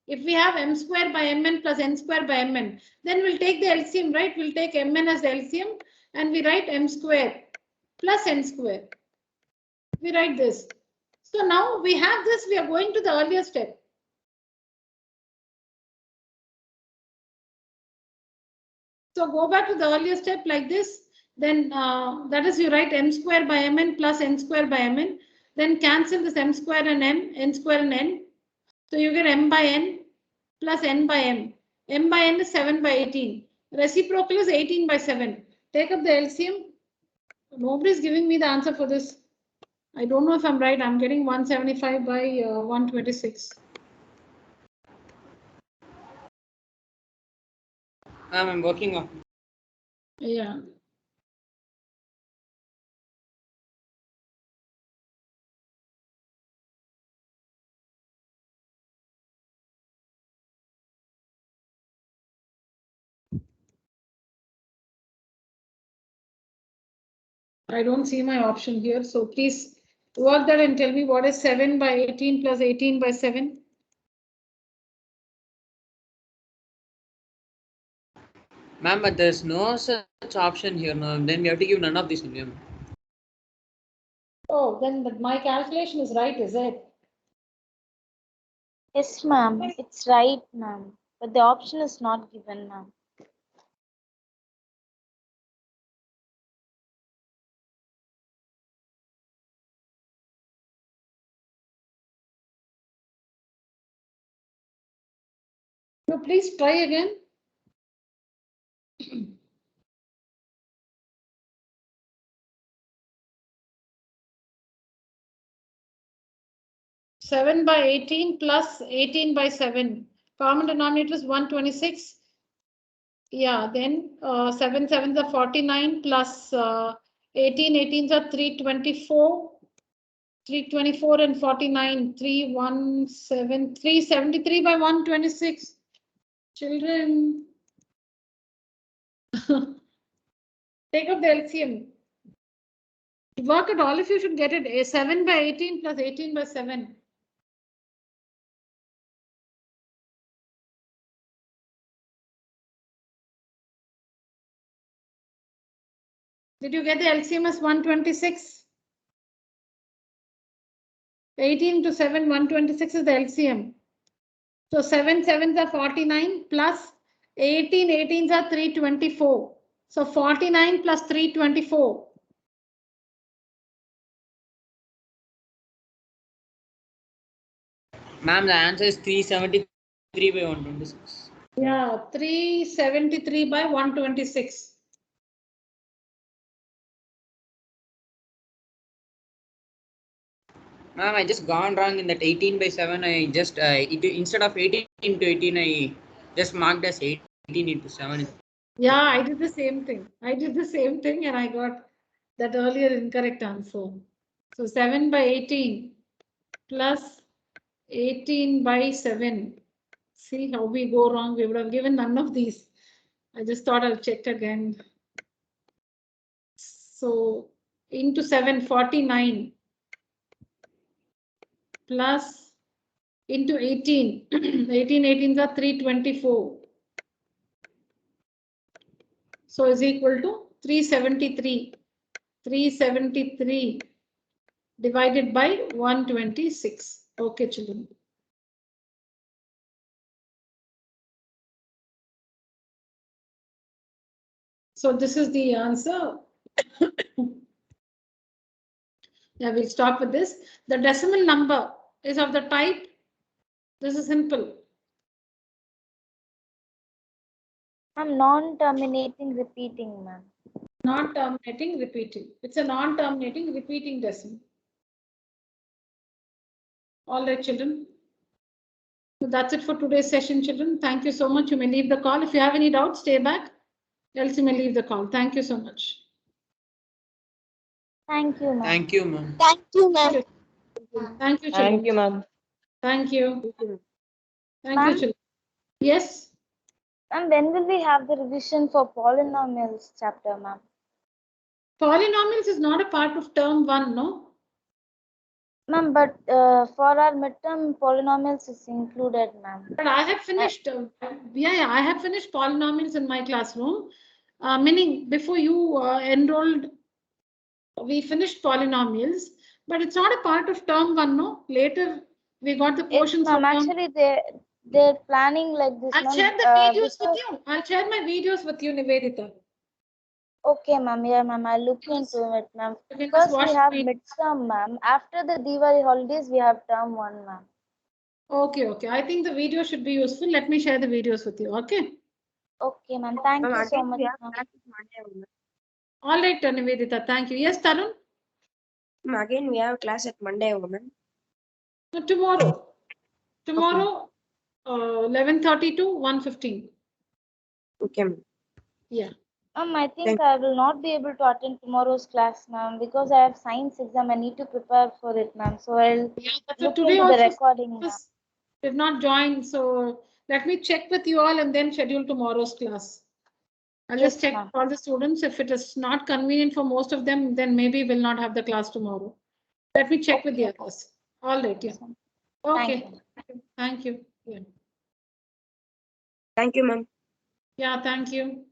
If we have m square by mn plus n square by mn, then we'll take the LCM, right? We'll take mn as the LCM and we write m square plus n square. We write this. So now we have this, we are going to the earlier step. So go back to the earlier step like this. Then that is you write m square by mn plus n square by mn. Then cancel this m square and n square and n. So you get m by n plus n by m. M by n is 7 by 18. Reciprocal is 18 by 7. Take up the LCM. Nobody is giving me the answer for this. I don't know if I'm right. I'm getting 175 by 126. I'm working on. Yeah. I don't see my option here. So please work that and tell me what is 7 by 18 plus 18 by 7. Ma'am, but there's no such option here. No, then we have to give none of these. Ma'am. Oh, then my calculation is right, is it? Yes, ma'am. It's right, ma'am. But the option is not given, ma'am. No, please try again. Seven by 18 plus 18 by 7. Common denominator is 126. Yeah, then 7 sevens are 49 plus 18 18s are 324. 324 and 49. 317 373 by 126. Children. Take up the LCM. Work it, all of you should get it. A 7 by 18 plus 18 by 7. Did you get the LCM as 126? 18 to 7, 126 is the LCM. So 7 sevens are 49 plus 18 18s are 324. So 49 plus 324. Ma'am, the answer is 373 by 126. Yeah, 373 by 126. Ma'am, I just gone wrong in that 18 by 7. I just instead of 18 into 18, I just marked as 18 into 7. Yeah, I did the same thing. I did the same thing and I got that earlier incorrect answer. So 7 by 18 plus 18 by 7. See how we go wrong. We would have given none of these. I just thought I'll check again. So into 7, 49 plus into 18. 18, 18 are 324. So is equal to 373. 373 divided by 126. Okay, children. So this is the answer. Yeah, we'll stop with this. The decimal number is of the type. This is simple. I'm non-terminating repeating, ma'am. Non-terminating repeating. It's a non-terminating repeating decimal. All right, children. So that's it for today's session, children. Thank you so much. You may leave the call. If you have any doubts, stay back. Else you may leave the call. Thank you so much. Thank you, ma'am. Thank you, ma'am. Thank you, ma'am. Thank you, children. Thank you, ma'am. Thank you. Thank you. Thank Ma'am? you, children. Yes. And when will we have the revision for polynomials chapter, ma'am? Polynomials is not a part of term 1, no? Ma'am, but for our midterm, polynomials is included, ma'am. But I have finished, I have finished polynomials in my classroom. Meaning before you enrolled, we finished polynomials, but it's not a part of term 1, no? Later, we got the Yes, portions ma'am. of term. Actually, they're planning like this, I'll ma'am. share the videos because- with you. I'll share my videos with you, Nivedita. Okay, ma'am. Yeah, ma'am. I'll look into it, ma'am. You can just First, watch we have my- midterm, ma'am. After the Diwali holidays, we have term 1, ma'am. Okay, okay. I think the video should be useful. Let me share the videos with you. Okay. Okay, ma'am. Thank Ma'am, you so again, much, we have ma'am. class at Monday, ma'am. All right, Nivedita. Thank you. Yes, Tarun. Ma'am, again, we have class at Monday, ma'am. No, tomorrow. Tomorrow, 11:30 to 1:15. Okay, ma'am. Yeah. I think I will not be able to attend tomorrow's class, ma'am, because I have science exam. I need to prepare for it, ma'am. So I'll Yeah, that's look today into the also recording, ma'am. did not join. So let me check with you all and then schedule tomorrow's class. I'll Yes, just check ma'am. all the students. If it is not convenient for most of them, then maybe we'll not have the class tomorrow. Let me check with the others. All right. Yeah. Okay. you. Thank you. Yeah. Thank you, ma'am. Yeah. Thank you.